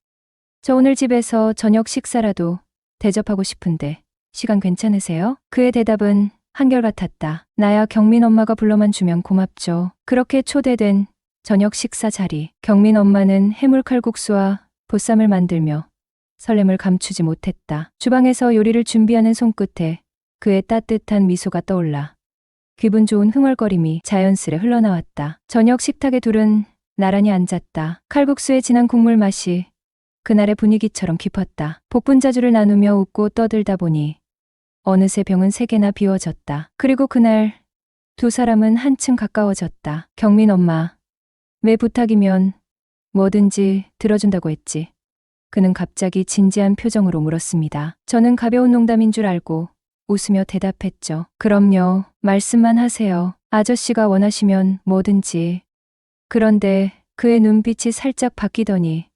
저 오늘 집에서 저녁 식사라도 대접하고 싶은데 시간 괜찮으세요? 그의 대답은 한결같았다. 나야 경민 엄마가 불러만 주면 고맙죠. 그렇게 초대된 저녁 식사 자리. 경민 엄마는 해물칼국수와 보쌈을 만들며 설렘을 감추지 못했다. 주방에서 요리를 준비하는 손끝에 그의 따뜻한 미소가 떠올라 기분 좋은 흥얼거림이 자연스레 흘러나왔다. 저녁 식탁에 둘은 나란히 앉았다. 칼국수의 진한 국물 맛이 그날의 분위기처럼 깊었다. 복분자주를 나누며 웃고 떠들다 보니 어느새 병은 3개나 비워졌다. 그리고 그날 두 사람은 한층 가까워졌다. 경민 엄마, 왜 부탁이면 뭐든지 들어준다고 했지? 그는 갑자기 진지한 표정으로 물었습니다. 저는 가벼운 농담인 줄 알고 웃으며 대답했죠. 그럼요. 말씀만 하세요. 아저씨가 원하시면 뭐든지. 그런데 그의 눈빛이 살짝 바뀌더니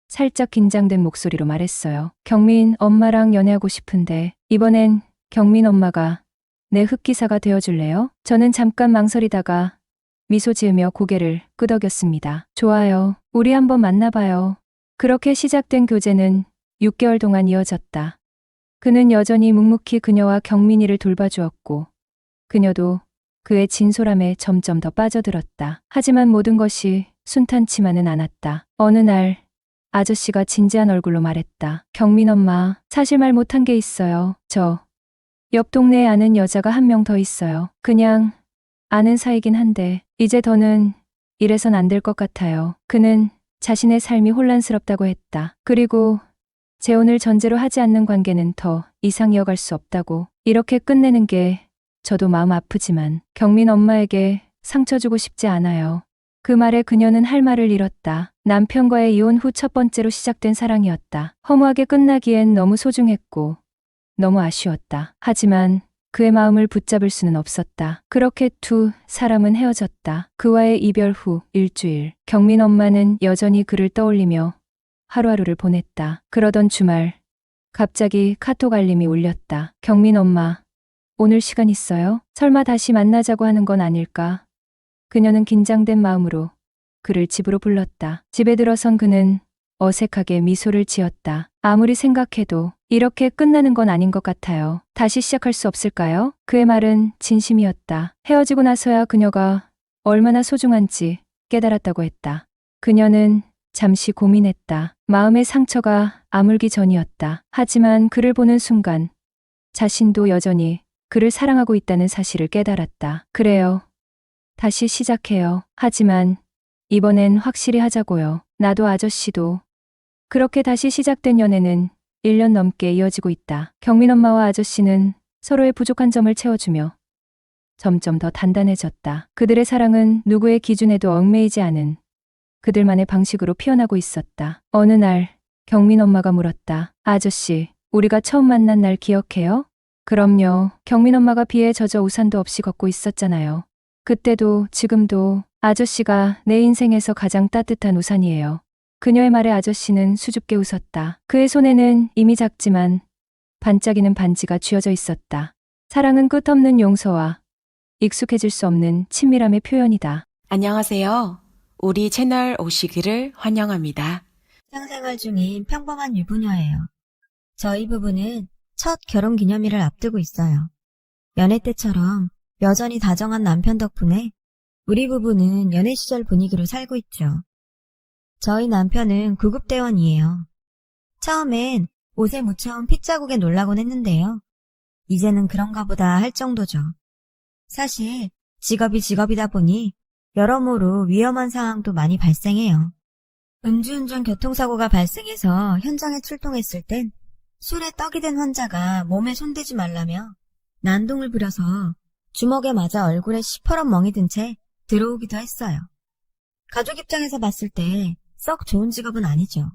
살짝 긴장된 목소리로 말했어요. 경민 엄마랑 연애하고 싶은데 이번엔 경민 엄마가 내 흑기사가 되어줄래요? 저는 잠깐 망설이다가 미소 지으며 고개를 끄덕였습니다. 좋아요. 우리 한번 만나봐요. 그렇게 시작된 교제는 6개월 동안 이어졌다. 그는 여전히 묵묵히 그녀와 경민이를 돌봐주었고 그녀도 그의 진솔함에 점점 더 빠져들었다. 하지만 모든 것이 순탄치만은 않았다. 어느 날 아저씨가 진지한 얼굴로 말했다. 경민 엄마, 사실 말 못한 게 있어요. 저 옆 동네에 아는 여자가 한 명 더 있어요. 그냥 아는 사이긴 한데 이제 더는 이래선 안 될 것 같아요. 그는 자신의 삶이 혼란스럽다고 했다. 그리고 재혼을 전제로 하지 않는 관계는 더 이상 이어갈 수 없다고. 이렇게 끝내는 게 저도 마음 아프지만 경민 엄마에게 상처 주고 싶지 않아요. 그 말에 그녀는 할 말을 잃었다. 남편과의 이혼 후 첫 번째로 시작된 사랑이었다. 허무하게 끝나기엔 너무 소중했고 너무 아쉬웠다. 하지만 그의 마음을 붙잡을 수는 없었다. 그렇게 두 사람은 헤어졌다. 그와의 이별 후 일주일, 경민 엄마는 여전히 그를 떠올리며 하루하루를 보냈다. 그러던 주말, 갑자기 카톡 알림이 울렸다. 경민 엄마, 오늘 시간 있어요? 설마 다시 만나자고 하는 건 아닐까? 그녀는 긴장된 마음으로 그를 집으로 불렀다. 집에 들어선 그는 어색하게 미소를 지었다. 아무리 생각해도 이렇게 끝나는 건 아닌 것 같아요. 다시 시작할 수 없을까요? 그의 말은 진심이었다. 헤어지고 나서야 그녀가 얼마나 소중한지 깨달았다고 했다. 그녀는 잠시 고민했다. 마음의 상처가 아물기 전이었다. 하지만 그를 보는 순간 자신도 여전히 그를 사랑하고 있다는 사실을 깨달았다. 그래요. 다시 시작해요. 하지만 이번엔 확실히 하자고요. 나도 아저씨도. 그렇게 다시 시작된 연애는 1년 넘게 이어지고 있다. 경민 엄마와 아저씨는 서로의 부족한 점을 채워주며 점점 더 단단해졌다. 그들의 사랑은 누구의 기준에도 얽매이지 않은 그들만의 방식으로 피어나고 있었다. 어느 날 경민 엄마가 물었다. 아저씨, 우리가 처음 만난 날 기억해요? 그럼요. 경민 엄마가 비에 젖어 우산도 없이 걷고 있었잖아요. 그때도 지금도 아저씨가 내 인생에서 가장 따뜻한 우산이에요. 그녀의 말에 아저씨는 수줍게 웃었다. 그의 손에는 이미 작지만 반짝이는 반지가 쥐어져 있었다. 사랑은 끝없는 용서와 익숙해질 수 없는 친밀함의 표현이다. 안녕하세요. 우리 채널 오시기를 환영합니다. 일상생활 중인 평범한 유부녀예요. 저희 부부는 첫 결혼 기념일을 앞두고 있어요. 연애 때처럼 여전히 다정한 남편 덕분에 우리 부부는 연애 시절 분위기로 살고 있죠. 저희 남편은 구급대원이에요. 처음엔 옷에 묻혀온 핏자국에 놀라곤 했는데요. 이제는 그런가 보다 할 정도죠. 사실 직업이 직업이다 보니 여러모로 위험한 상황도 많이 발생해요. 음주운전 교통사고가 발생해서 현장에 출동했을 땐 술에 떡이 된 환자가 몸에 손대지 말라며 난동을 부려서 주먹에 맞아 얼굴에 시퍼런 멍이 든 채 들어오기도 했어요. 가족 입장에서 봤을 때 썩 좋은 직업은 아니죠.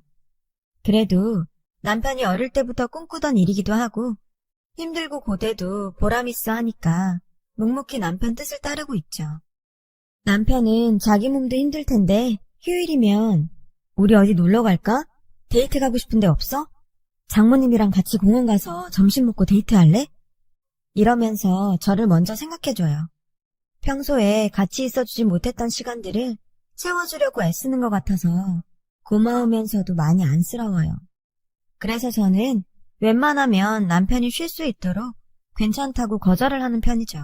그래도 남편이 어릴 때부터 꿈꾸던 일이기도 하고 힘들고 고돼도 보람있어 하니까 묵묵히 남편 뜻을 따르고 있죠. 남편은 자기 몸도 힘들 텐데 휴일이면 우리 어디 놀러 갈까? 데이트 가고 싶은데 없어? 장모님이랑 같이 공원 가서 점심 먹고 데이트할래? 이러면서 저를 먼저 생각해줘요. 평소에 같이 있어주지 못했던 시간들을 채워주려고 애쓰는 것 같아서 고마우면서도 많이 안쓰러워요. 그래서 저는 웬만하면 남편이 쉴 수 있도록 괜찮다고 거절을 하는 편이죠.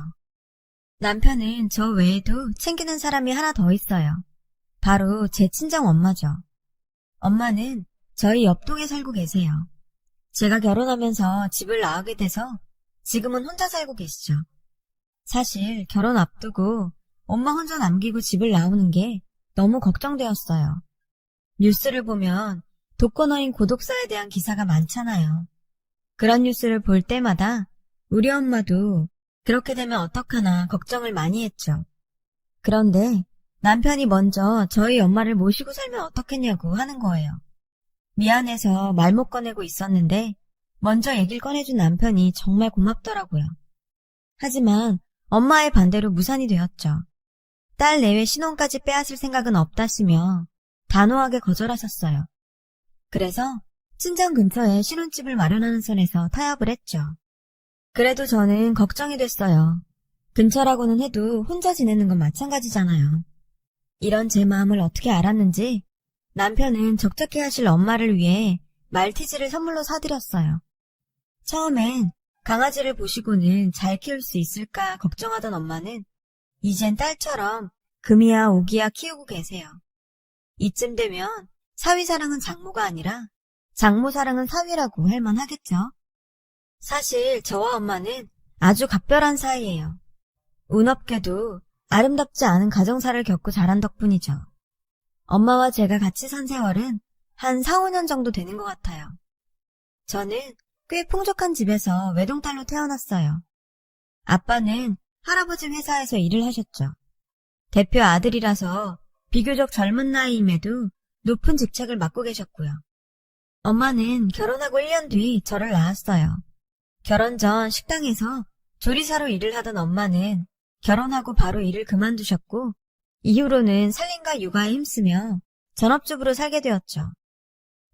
남편은 저 외에도 챙기는 사람이 하나 더 있어요. 바로 제 친정 엄마죠. 엄마는 저희 옆동에 살고 계세요. 제가 결혼하면서 집을 나가게 돼서 지금은 혼자 살고 계시죠. 사실 결혼 앞두고 엄마 혼자 남기고 집을 나오는 게 너무 걱정되었어요. 뉴스를 보면 독거노인 고독사에 대한 기사가 많잖아요. 그런 뉴스를 볼 때마다 우리 엄마도 그렇게 되면 어떡하나 걱정을 많이 했죠. 그런데 남편이 먼저 저희 엄마를 모시고 살면 어떻겠냐고 하는 거예요. 미안해서 말 못 꺼내고 있었는데 먼저 얘기를 꺼내준 남편이 정말 고맙더라고요. 하지만 엄마의 반대로 무산이 되었죠. 딸 내외 신혼까지 빼앗을 생각은 없다시며 단호하게 거절하셨어요. 그래서 친정 근처에 신혼집을 마련하는 선에서 타협을 했죠. 그래도 저는 걱정이 됐어요. 근처라고는 해도 혼자 지내는 건 마찬가지잖아요. 이런 제 마음을 어떻게 알았는지 남편은 적적해 하실 엄마를 위해 말티즈를 선물로 사드렸어요. 처음엔 강아지를 보시고는 잘 키울 수 있을까 걱정하던 엄마는 이젠 딸처럼 금이야 오기야 키우고 계세요. 이쯤 되면 사위 사랑은 장모가 아니라 장모 사랑은 사위라고 할 만하겠죠. 사실 저와 엄마는 아주 각별한 사이예요. 운 없게도 아름답지 않은 가정사를 겪고 자란 덕분이죠. 엄마와 제가 같이 산 세월은 한 4, 5년 정도 되는 것 같아요. 저는 꽤 풍족한 집에서 외동딸로 태어났어요. 아빠는 할아버지 회사에서 일을 하셨죠. 대표 아들이라서 비교적 젊은 나이임에도 높은 직책을 맡고 계셨고요. 엄마는 결혼하고 1년 뒤 저를 낳았어요. 결혼 전 식당에서 조리사로 일을 하던 엄마는 결혼하고 바로 일을 그만두셨고 이후로는 살림과 육아에 힘쓰며 전업주부로 살게 되었죠.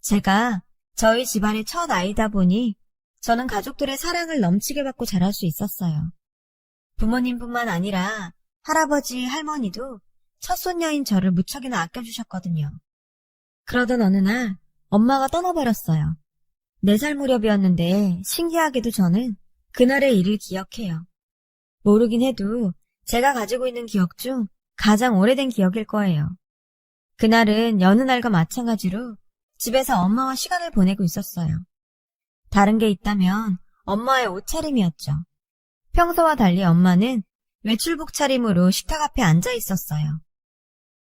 제가 저희 집안의 첫 아이다 보니 저는 가족들의 사랑을 넘치게 받고 자랄 수 있었어요. 부모님뿐만 아니라 할아버지, 할머니도 첫손녀인 저를 무척이나 아껴주셨거든요. 그러던 어느 날 엄마가 떠나버렸어요. 4살 무렵이었는데 신기하게도 저는 그날의 일을 기억해요. 모르긴 해도 제가 가지고 있는 기억 중 가장 오래된 기억일 거예요. 그날은 여느 날과 마찬가지로 집에서 엄마와 시간을 보내고 있었어요. 다른 게 있다면 엄마의 옷차림이었죠. 평소와 달리 엄마는 외출복 차림으로 식탁 앞에 앉아 있었어요.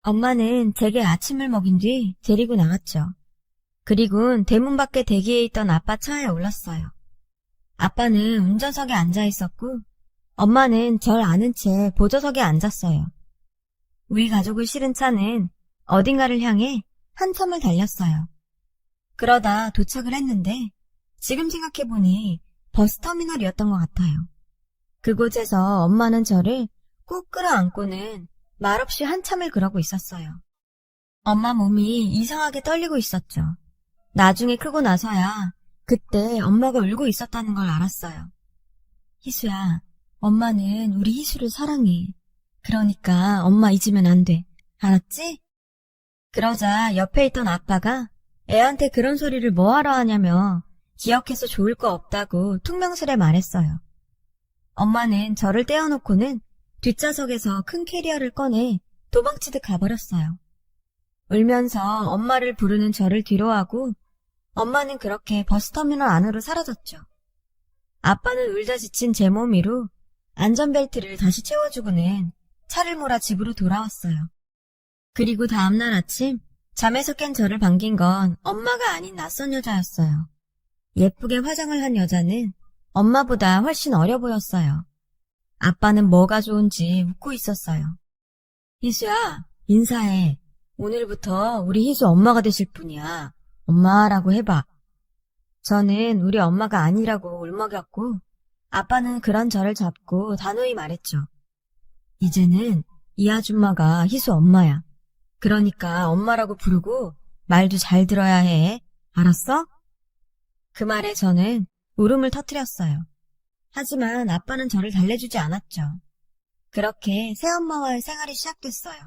엄마는 제게 아침을 먹인 뒤 데리고 나갔죠. 그리곤 대문 밖에 대기해 있던 아빠 차에 올랐어요. 아빠는 운전석에 앉아 있었고 엄마는 절 아는 채 보조석에 앉았어요. 우리 가족을 실은 차는 어딘가를 향해 한참을 달렸어요. 그러다 도착을 했는데 지금 생각해보니 버스터미널이었던 것 같아요. 그곳에서 엄마는 저를 꼭 끌어안고는 말없이 한참을 그러고 있었어요. 엄마 몸이 이상하게 떨리고 있었죠. 나중에 크고 나서야 그때 엄마가 울고 있었다는 걸 알았어요. 희수야, 엄마는 우리 희수를 사랑해. 그러니까 엄마 잊으면 안 돼. 알았지? 그러자 옆에 있던 아빠가 애한테 그런 소리를 뭐하러 하냐며 기억해서 좋을 거 없다고 퉁명스레 말했어요. 엄마는 저를 떼어놓고는 뒷좌석에서 큰 캐리어를 꺼내 도망치듯 가버렸어요. 울면서 엄마를 부르는 저를 뒤로하고 엄마는 그렇게 버스터미널 안으로 사라졌죠. 아빠는 울다 지친 제 몸 위로 안전벨트를 다시 채워주고는 차를 몰아 집으로 돌아왔어요. 그리고 다음날 아침 잠에서 깬 저를 반긴 건 엄마가 아닌 낯선 여자였어요. 예쁘게 화장을 한 여자는 엄마보다 훨씬 어려 보였어요. 아빠는 뭐가 좋은지 웃고 있었어요. 희수야, 인사해. 오늘부터 우리 희수 엄마가 되실 분이야. 엄마라고 해봐. 저는 우리 엄마가 아니라고 울먹였고 아빠는 그런 저를 잡고 단호히 말했죠. 이제는 이 아줌마가 희수 엄마야. 그러니까 엄마라고 부르고 말도 잘 들어야 해. 알았어? 그 말에 저는 울음을 터뜨렸어요. 하지만 아빠는 저를 달래주지 않았죠. 그렇게 새엄마와의 생활이 시작됐어요.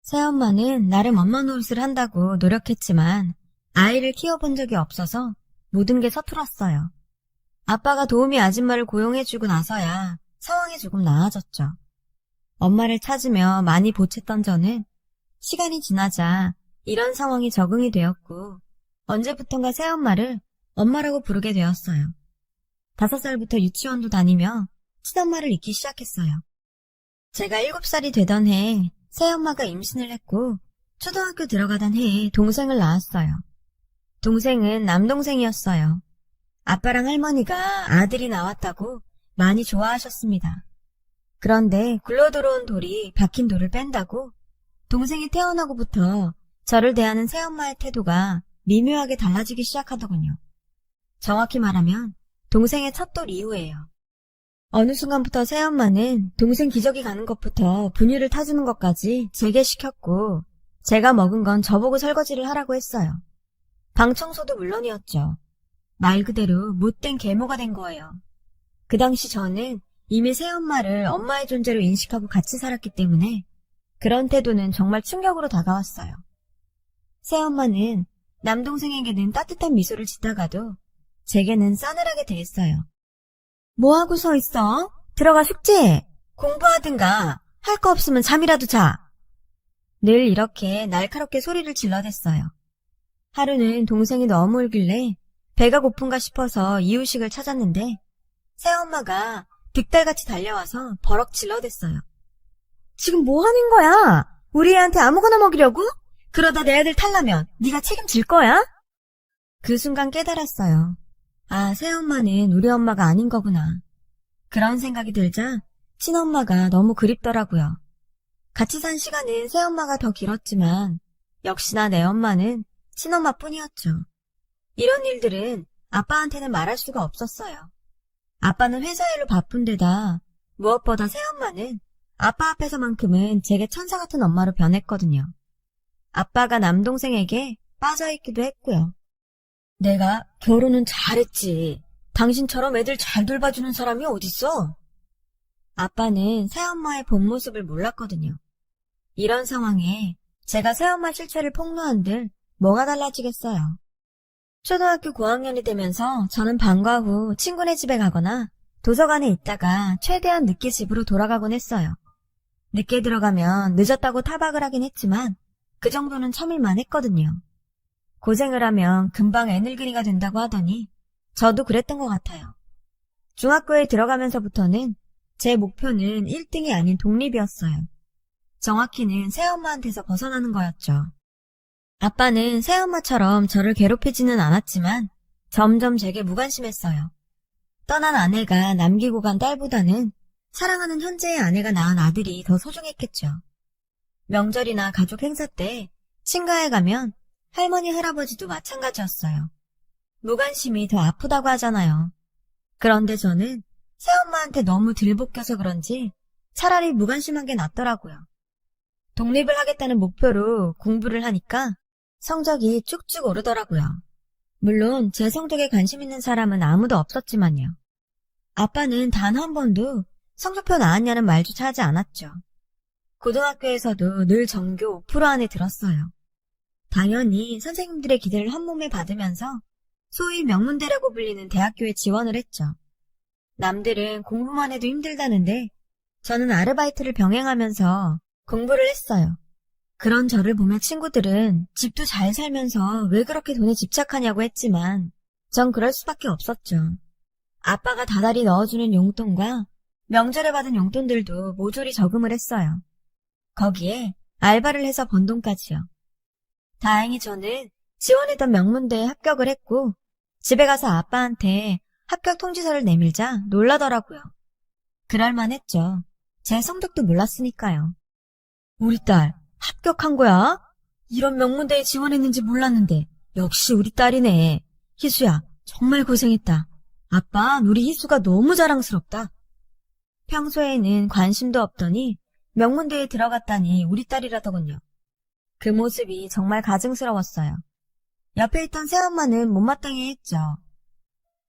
새엄마는 나름 엄마 노릇을 한다고 노력했지만 아이를 키워본 적이 없어서 모든 게 서툴었어요. 아빠가 도우미 아줌마를 고용해주고 나서야 상황이 조금 나아졌죠. 엄마를 찾으며 많이 보챘던 저는 시간이 지나자 이런 상황이 적응이 되었고 언제부턴가 새엄마를 엄마라고 부르게 되었어요. 5살부터 유치원도 다니며 친엄마를 잊기 시작했어요. 제가 7살이 되던 해에 새엄마가 임신을 했고 초등학교 들어가던 해에 동생을 낳았어요. 동생은 남동생이었어요. 아빠랑 할머니가 아들이 나왔다고 많이 좋아하셨습니다. 그런데 굴러들어온 돌이 박힌 돌을 뺀다고 동생이 태어나고부터 저를 대하는 새엄마의 태도가 미묘하게 달라지기 시작하더군요. 정확히 말하면 동생의 첫 돌 이후예요. 어느 순간부터 새엄마는 동생 기저귀 가는 것부터 분유를 타주는 것까지 제게 시켰고 제가 먹은 건 저보고 설거지를 하라고 했어요. 방 청소도 물론이었죠. 말 그대로 못된 계모가 된 거예요. 그 당시 저는 이미 새엄마를 엄마의 존재로 인식하고 같이 살았기 때문에 그런 태도는 정말 충격으로 다가왔어요. 새엄마는 남동생에게는 따뜻한 미소를 짓다가도 제게는 싸늘하게 대했어요. 뭐하고 서 있어? 들어가 숙제해. 공부하든가 할 거 없으면 잠이라도 자. 늘 이렇게 날카롭게 소리를 질러댔어요. 하루는 동생이 너무 울길래 배가 고픈가 싶어서 이유식을 찾았는데 새엄마가 득달같이 달려와서 버럭 질러댔어요. 지금 뭐 하는 거야? 우리 애한테 아무거나 먹이려고? 그러다 내 아들 탈라면 네가 책임질 거야? 그 순간 깨달았어요. 아, 새엄마는 우리 엄마가 아닌 거구나. 그런 생각이 들자 친엄마가 너무 그립더라고요. 같이 산 시간은 새엄마가 더 길었지만 역시나 내 엄마는 친엄마뿐이었죠. 이런 일들은 아빠한테는 말할 수가 없었어요. 아빠는 회사 일로 바쁜 데다 무엇보다 새엄마는 아빠 앞에서만큼은 제게 천사 같은 엄마로 변했거든요. 아빠가 남동생에게 빠져있기도 했고요. 내가 결혼은 잘했지. 당신처럼 애들 잘 돌봐주는 사람이 어딨어? 아빠는 새엄마의 본 모습을 몰랐거든요. 이런 상황에 제가 새엄마 실체를 폭로한들 뭐가 달라지겠어요. 초등학교 고학년이 되면서 저는 방과 후 친구네 집에 가거나 도서관에 있다가 최대한 늦게 집으로 돌아가곤 했어요. 늦게 들어가면 늦었다고 타박을 하긴 했지만 그 정도는 참을만 했거든요. 고생을 하면 금방 애늙은이가 된다고 하더니 저도 그랬던 것 같아요. 중학교에 들어가면서부터는 제 목표는 1등이 아닌 독립이었어요. 정확히는 새엄마한테서 벗어나는 거였죠. 아빠는 새엄마처럼 저를 괴롭히지는 않았지만 점점 제게 무관심했어요. 떠난 아내가 남기고 간 딸보다는 사랑하는 현재의 아내가 낳은 아들이 더 소중했겠죠. 명절이나 가족 행사 때 친가에 가면 할머니, 할아버지도 마찬가지였어요. 무관심이 더 아프다고 하잖아요. 그런데 저는 새엄마한테 너무 들볶여서 그런지 차라리 무관심한 게 낫더라고요. 독립을 하겠다는 목표로 공부를 하니까 성적이 쭉쭉 오르더라고요. 물론 제 성적에 관심 있는 사람은 아무도 없었지만요. 아빠는 단 한 번도 성적표 나왔냐는 말조차 하지 않았죠. 고등학교에서도 늘 전교 5% 안에 들었어요. 당연히 선생님들의 기대를 한몸에 받으면서 소위 명문대라고 불리는 대학교에 지원을 했죠. 남들은 공부만 해도 힘들다는데 저는 아르바이트를 병행하면서 공부를 했어요. 그런 저를 보며 친구들은 집도 잘 살면서 왜 그렇게 돈에 집착하냐고 했지만 전 그럴 수밖에 없었죠. 아빠가 다달이 넣어주는 용돈과 명절에 받은 용돈들도 모조리 저금을 했어요. 거기에 알바를 해서 번 돈까지요. 다행히 저는 지원했던 명문대에 합격을 했고 집에 가서 아빠한테 합격 통지서를 내밀자 놀라더라고요. 그럴만했죠. 제 성적도 몰랐으니까요. 우리 딸 합격한 거야? 이런 명문대에 지원했는지 몰랐는데 역시 우리 딸이네. 희수야 정말 고생했다. 아빠 우리 희수가 너무 자랑스럽다. 평소에는 관심도 없더니 명문대에 들어갔다니 우리 딸이라더군요. 그 모습이 정말 가증스러웠어요. 옆에 있던 새엄마는 못마땅해 했죠.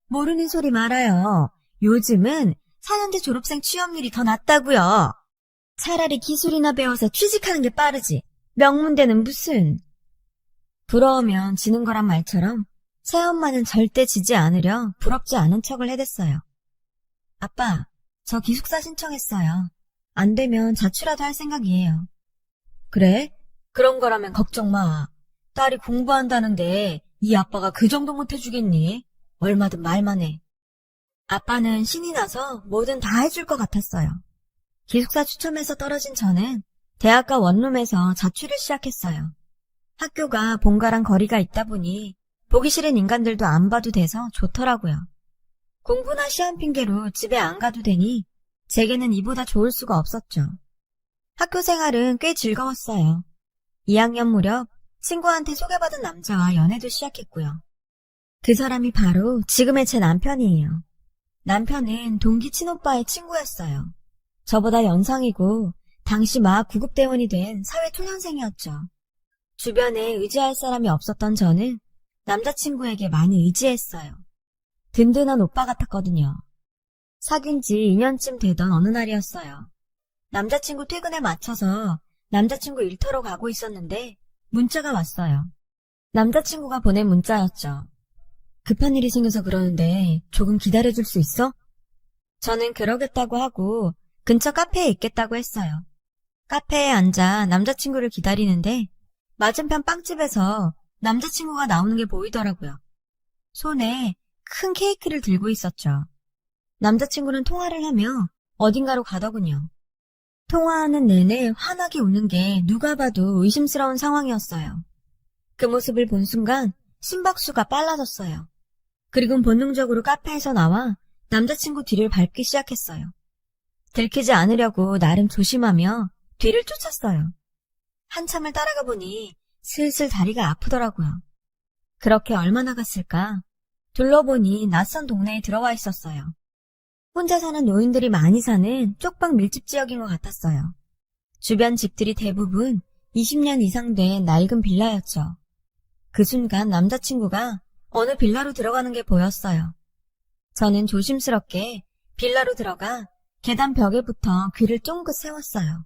모르는 소리 말아요. 요즘은 4년제 졸업생 취업률이 더 낮다고요. 차라리 기술이나 배워서 취직하는 게 빠르지. 명문대는 무슨. 부러우면 지는 거란 말처럼 새엄마는 절대 지지 않으려 부럽지 않은 척을 해댔어요. 아빠, 저 기숙사 신청했어요. 안 되면 자취라도 할 생각이에요. 그래? 그런 거라면 걱정 마. 딸이 공부한다는데 이 아빠가 그 정도 못 해주겠니? 얼마든 말만 해. 아빠는 신이 나서 뭐든 다 해줄 것 같았어요. 기숙사 추첨에서 떨어진 저는 대학가 원룸에서 자취를 시작했어요. 학교가 본가랑 거리가 있다 보니 보기 싫은 인간들도 안 봐도 돼서 좋더라고요. 공부나 시험 핑계로 집에 안 가도 되니 제게는 이보다 좋을 수가 없었죠. 학교 생활은 꽤 즐거웠어요. 2학년 무렵 친구한테 소개받은 남자와 연애도 시작했고요. 그 사람이 바로 지금의 제 남편이에요. 남편은 동기 친오빠의 친구였어요. 저보다 연상이고 당시 막 구급대원이 된 사회 초년생이었죠. 주변에 의지할 사람이 없었던 저는 남자친구에게 많이 의지했어요. 든든한 오빠 같았거든요. 사귄 지 2년쯤 되던 어느 날이었어요. 남자친구 퇴근에 맞춰서 남자친구 일터로 가고 있었는데 문자가 왔어요. 남자친구가 보낸 문자였죠. 급한 일이 생겨서 그러는데 조금 기다려줄 수 있어? 저는 그러겠다고 하고 근처 카페에 있겠다고 했어요. 카페에 앉아 남자친구를 기다리는데 맞은편 빵집에서 남자친구가 나오는 게 보이더라고요. 손에 큰 케이크를 들고 있었죠. 남자친구는 통화를 하며 어딘가로 가더군요. 통화하는 내내 환하게 웃는 게 누가 봐도 의심스러운 상황이었어요. 그 모습을 본 순간 심박수가 빨라졌어요. 그리고 본능적으로 카페에서 나와 남자친구 뒤를 밟기 시작했어요. 들키지 않으려고 나름 조심하며 뒤를 쫓았어요. 한참을 따라가 보니 슬슬 다리가 아프더라고요. 그렇게 얼마나 갔을까? 둘러보니 낯선 동네에 들어와 있었어요. 혼자 사는 노인들이 많이 사는 쪽방 밀집 지역인 것 같았어요. 주변 집들이 대부분 20년 이상 된 낡은 빌라였죠. 그 순간 남자친구가 어느 빌라로 들어가는 게 보였어요. 저는 조심스럽게 빌라로 들어가 계단 벽에 붙어 귀를 쫑긋 세웠어요.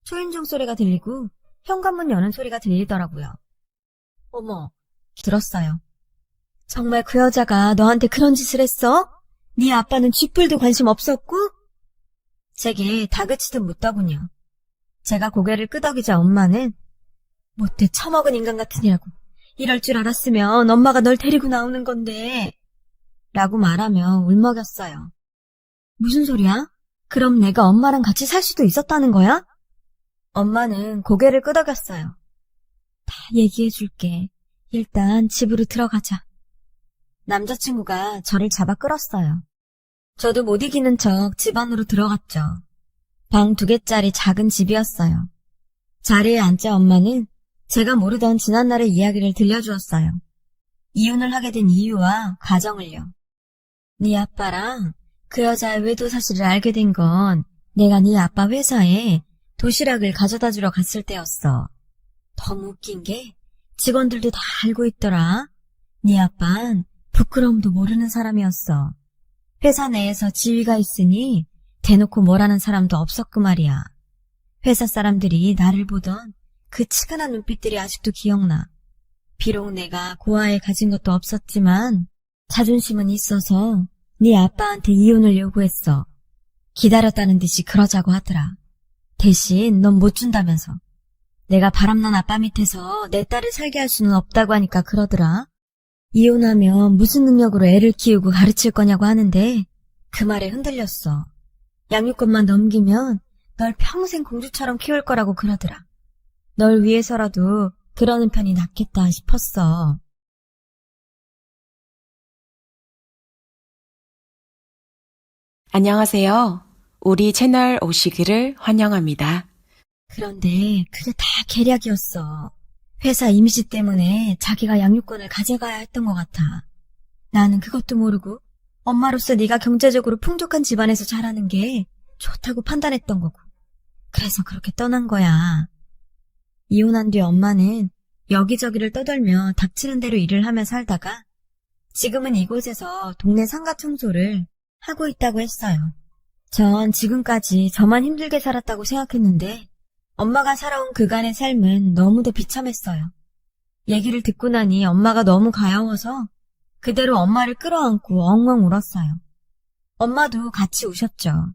초인종 소리가 들리고 현관문 여는 소리가 들리더라고요. 어머, 들었어요. 정말 그 여자가 너한테 그런 짓을 했어? 네 아빠는 쥐뿔도 관심 없었고? 제게 다그치듯 묻더군요. 제가 고개를 끄덕이자 엄마는 못돼 처먹은 인간 같으냐고. 이럴 줄 알았으면 엄마가 널 데리고 나오는 건데 라고 말하며 울먹였어요. 무슨 소리야? 그럼 내가 엄마랑 같이 살 수도 있었다는 거야? 엄마는 고개를 끄덕였어요. 다 얘기해줄게. 일단 집으로 들어가자. 남자친구가 저를 잡아 끌었어요. 저도 못 이기는 척 집 안으로 들어갔죠. 방 2개짜리 작은 집이었어요. 자리에 앉자 엄마는 제가 모르던 지난날의 이야기를 들려주었어요. 이혼을 하게 된 이유와 과정을요. 네 아빠랑 그 여자의 외도 사실을 알게 된 건 내가 네 아빠 회사에 도시락을 가져다 주러 갔을 때였어. 너무 웃긴 게 직원들도 다 알고 있더라. 네 아빤 부끄러움도 모르는 사람이었어. 회사 내에서 지위가 있으니 대놓고 뭐라는 사람도 없었고 말이야. 회사 사람들이 나를 보던 그 치근한 눈빛들이 아직도 기억나. 비록 내가 고아에 가진 것도 없었지만 자존심은 있어서 네 아빠한테 이혼을 요구했어. 기다렸다는 듯이 그러자고 하더라. 대신 넌 못 준다면서. 내가 바람난 아빠 밑에서 내 딸을 살게 할 수는 없다고 하니까 그러더라. 이혼하면 무슨 능력으로 애를 키우고 가르칠 거냐고 하는데 그 말에 흔들렸어. 양육권만 넘기면 널 평생 공주처럼 키울 거라고 그러더라. 널 위해서라도 그러는 편이 낫겠다 싶었어. 안녕하세요. 우리 채널 오시기를 환영합니다. 그런데 그게 다 계략이었어. 회사 이미지 때문에 자기가 양육권을 가져가야 했던 것 같아. 나는 그것도 모르고 엄마로서 네가 경제적으로 풍족한 집안에서 자라는 게 좋다고 판단했던 거고. 그래서 그렇게 떠난 거야. 이혼한 뒤 엄마는 여기저기를 떠돌며 닥치는 대로 일을 하며 살다가 지금은 이곳에서 동네 상가 청소를 하고 있다고 했어요. 전 지금까지 저만 힘들게 살았다고 생각했는데 엄마가 살아온 그간의 삶은 너무도 비참했어요. 얘기를 듣고 나니 엄마가 너무 가여워서 그대로 엄마를 끌어안고 엉엉 울었어요. 엄마도 같이 우셨죠.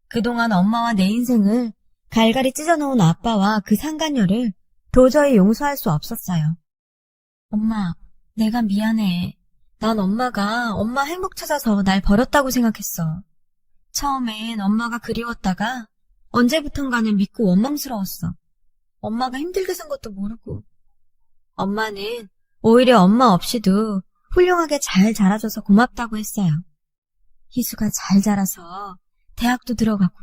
그동안 엄마와 내 인생을 갈갈이 찢어놓은 아빠와 그 상간녀를 도저히 용서할 수 없었어요. 엄마, 내가 미안해. 난 엄마가 엄마 행복 찾아서 날 버렸다고 생각했어. 처음엔 엄마가 그리웠다가 언제부턴가는 믿고 원망스러웠어. 엄마가 힘들게 산 것도 모르고. 엄마는 오히려 엄마 없이도 훌륭하게 잘 자라줘서 고맙다고 했어요. 희수가 잘 자라서 대학도 들어가고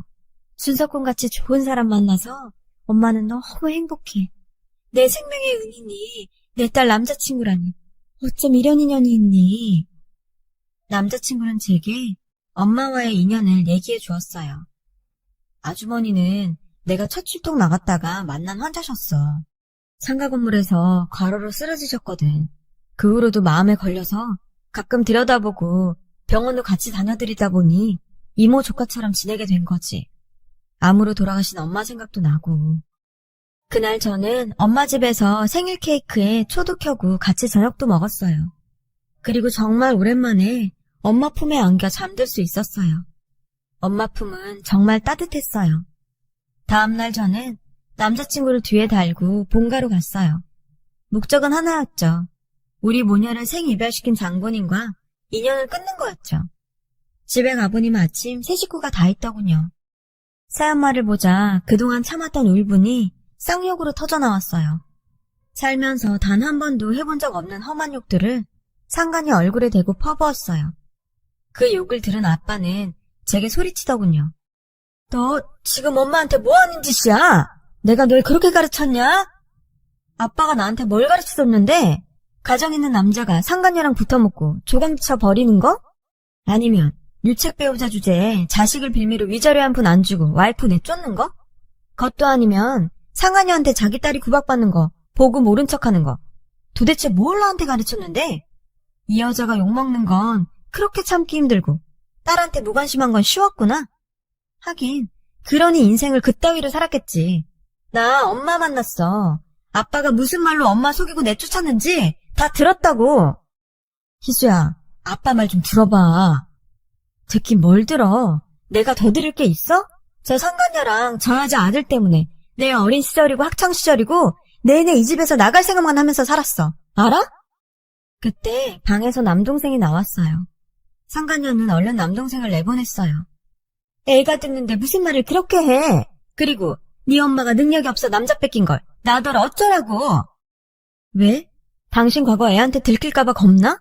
준석군같이 좋은 사람 만나서 엄마는 너무 행복해. 내 생명의 은인이 내 딸 남자친구라니. 어쩜 이런 인연이 있니? 남자친구는 제게 엄마와의 인연을 얘기해 주었어요. 아주머니는 내가 첫 출동 나갔다가 만난 환자셨어. 상가 건물에서 과로로 쓰러지셨거든. 그 후로도 마음에 걸려서 가끔 들여다보고 병원도 같이 다녀드리다 보니 이모 조카처럼 지내게 된 거지. 암으로 돌아가신 엄마 생각도 나고. 그날 저는 엄마 집에서 생일 케이크에 초도 켜고 같이 저녁도 먹었어요. 그리고 정말 오랜만에 엄마 품에 안겨 잠들 수 있었어요. 엄마 품은 정말 따뜻했어요. 다음날 저는 남자친구를 뒤에 달고 본가로 갔어요. 목적은 하나였죠. 우리 모녀를 생이별시킨 장본인과 인연을 끊는 거였죠. 집에 가보니 마침 새 식구가 다 있더군요. 새엄마를 보자 그동안 참았던 울분이 쌍욕으로 터져나왔어요. 살면서 단 한 번도 해본 적 없는 험한 욕들을 상간이 얼굴에 대고 퍼부었어요. 그 욕을 들은 아빠는 제게 소리치더군요. 너 지금 엄마한테 뭐 하는 짓이야? 내가 널 그렇게 가르쳤냐? 아빠가 나한테 뭘 가르쳐줬는데? 가정 있는 남자가 상간녀랑 붙어먹고 조강쳐 버리는 거? 아니면 유책 배우자 주제에 자식을 빌미로 위자료 한 푼 안 주고 와이프 내쫓는 거? 그것도 아니면 상간녀한테 자기 딸이 구박받는 거 보고 모른 척하는 거. 도대체 뭘 나한테 가르쳤는데? 이 여자가 욕먹는 건 그렇게 참기 힘들고 딸한테 무관심한 건 쉬웠구나. 하긴 그러니 인생을 그따위로 살았겠지. 나 엄마 만났어. 아빠가 무슨 말로 엄마 속이고 내쫓았는지 다 들었다고. 희수야, 아빠 말 좀 들어봐. 듣긴 뭘 들어. 내가 더 들을 게 있어? 저 상간녀랑 저 여자 아들 때문에 내 어린 시절이고 학창시절이고 내내 이 집에서 나갈 생각만 하면서 살았어. 알아? 그때 방에서 남동생이 나왔어요. 상간녀는 얼른 남동생을 내보냈어요. 애가 듣는데 무슨 말을 그렇게 해. 그리고 네 엄마가 능력이 없어 남자 뺏긴 걸 나더러 어쩌라고. 왜? 당신 과거 애한테 들킬까봐 겁나?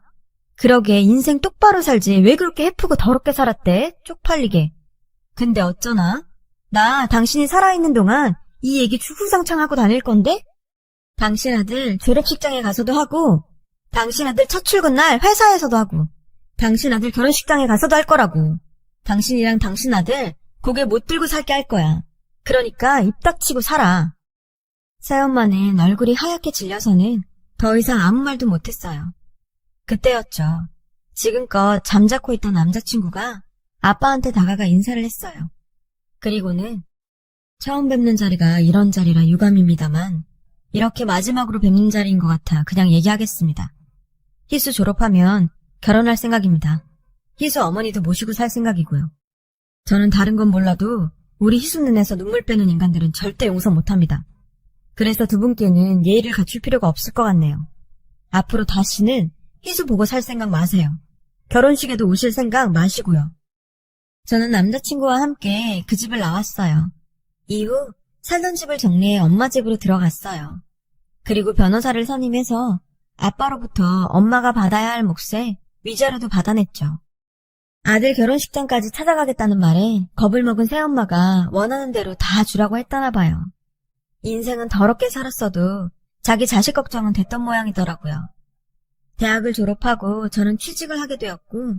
그러게 인생 똑바로 살지 왜 그렇게 해프고 더럽게 살았대? 쪽팔리게. 근데 어쩌나? 나 당신이 살아있는 동안 이 얘기 주구장창하고 다닐 건데? 당신 아들 졸업식장에 가서도 하고, 당신 아들 첫 출근 날 회사에서도 하고, 당신 아들 결혼식장에 가서도 할 거라고. 당신이랑 당신 아들 고개 못 들고 살게 할 거야. 그러니까 입 닥치고 살아. 새엄마는 얼굴이 하얗게 질려서는 더 이상 아무 말도 못했어요. 그때였죠. 지금껏 잠자코 있던 남자친구가 아빠한테 다가가 인사를 했어요. 그리고는 처음 뵙는 자리가 이런 자리라 유감입니다만 이렇게 마지막으로 뵙는 자리인 것 같아 그냥 얘기하겠습니다. 희수 졸업하면 결혼할 생각입니다. 희수 어머니도 모시고 살 생각이고요. 저는 다른 건 몰라도 우리 희수 눈에서 눈물 빼는 인간들은 절대 용서 못합니다. 그래서 두 분께는 예의를 갖출 필요가 없을 것 같네요. 앞으로 다시는 희수 보고 살 생각 마세요. 결혼식에도 오실 생각 마시고요. 저는 남자친구와 함께 그 집을 나왔어요. 이후 살던 집을 정리해 엄마 집으로 들어갔어요. 그리고 변호사를 선임해서 아빠로부터 엄마가 받아야 할 몫에 위자료도 받아냈죠. 아들 결혼식장까지 찾아가겠다는 말에 겁을 먹은 새엄마가 원하는 대로 다 주라고 했다나 봐요. 인생은 더럽게 살았어도 자기 자식 걱정은 됐던 모양이더라고요. 대학을 졸업하고 저는 취직을 하게 되었고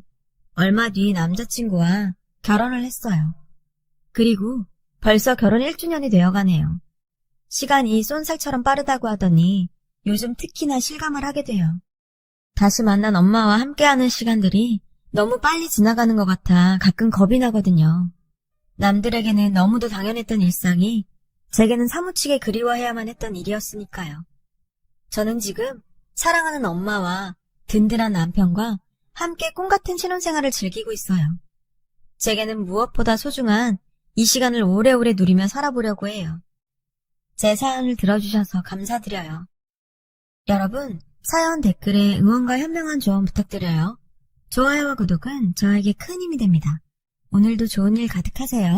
얼마 뒤 남자친구와 결혼을 했어요. 그리고 벌써 결혼 1주년이 되어가네요. 시간이 쏜살처럼 빠르다고 하더니 요즘 특히나 실감을 하게 돼요. 다시 만난 엄마와 함께하는 시간들이 너무 빨리 지나가는 것 같아 가끔 겁이 나거든요. 남들에게는 너무도 당연했던 일상이 제게는 사무치게 그리워해야만 했던 일이었으니까요. 저는 지금 사랑하는 엄마와 든든한 남편과 함께 꿈같은 신혼생활을 즐기고 있어요. 제게는 무엇보다 소중한 이 시간을 오래오래 누리며 살아보려고 해요. 제 사연을 들어주셔서 감사드려요. 여러분, 사연 댓글에 응원과 현명한 조언 부탁드려요. 좋아요와 구독은 저에게 큰 힘이 됩니다. 오늘도 좋은 일 가득하세요.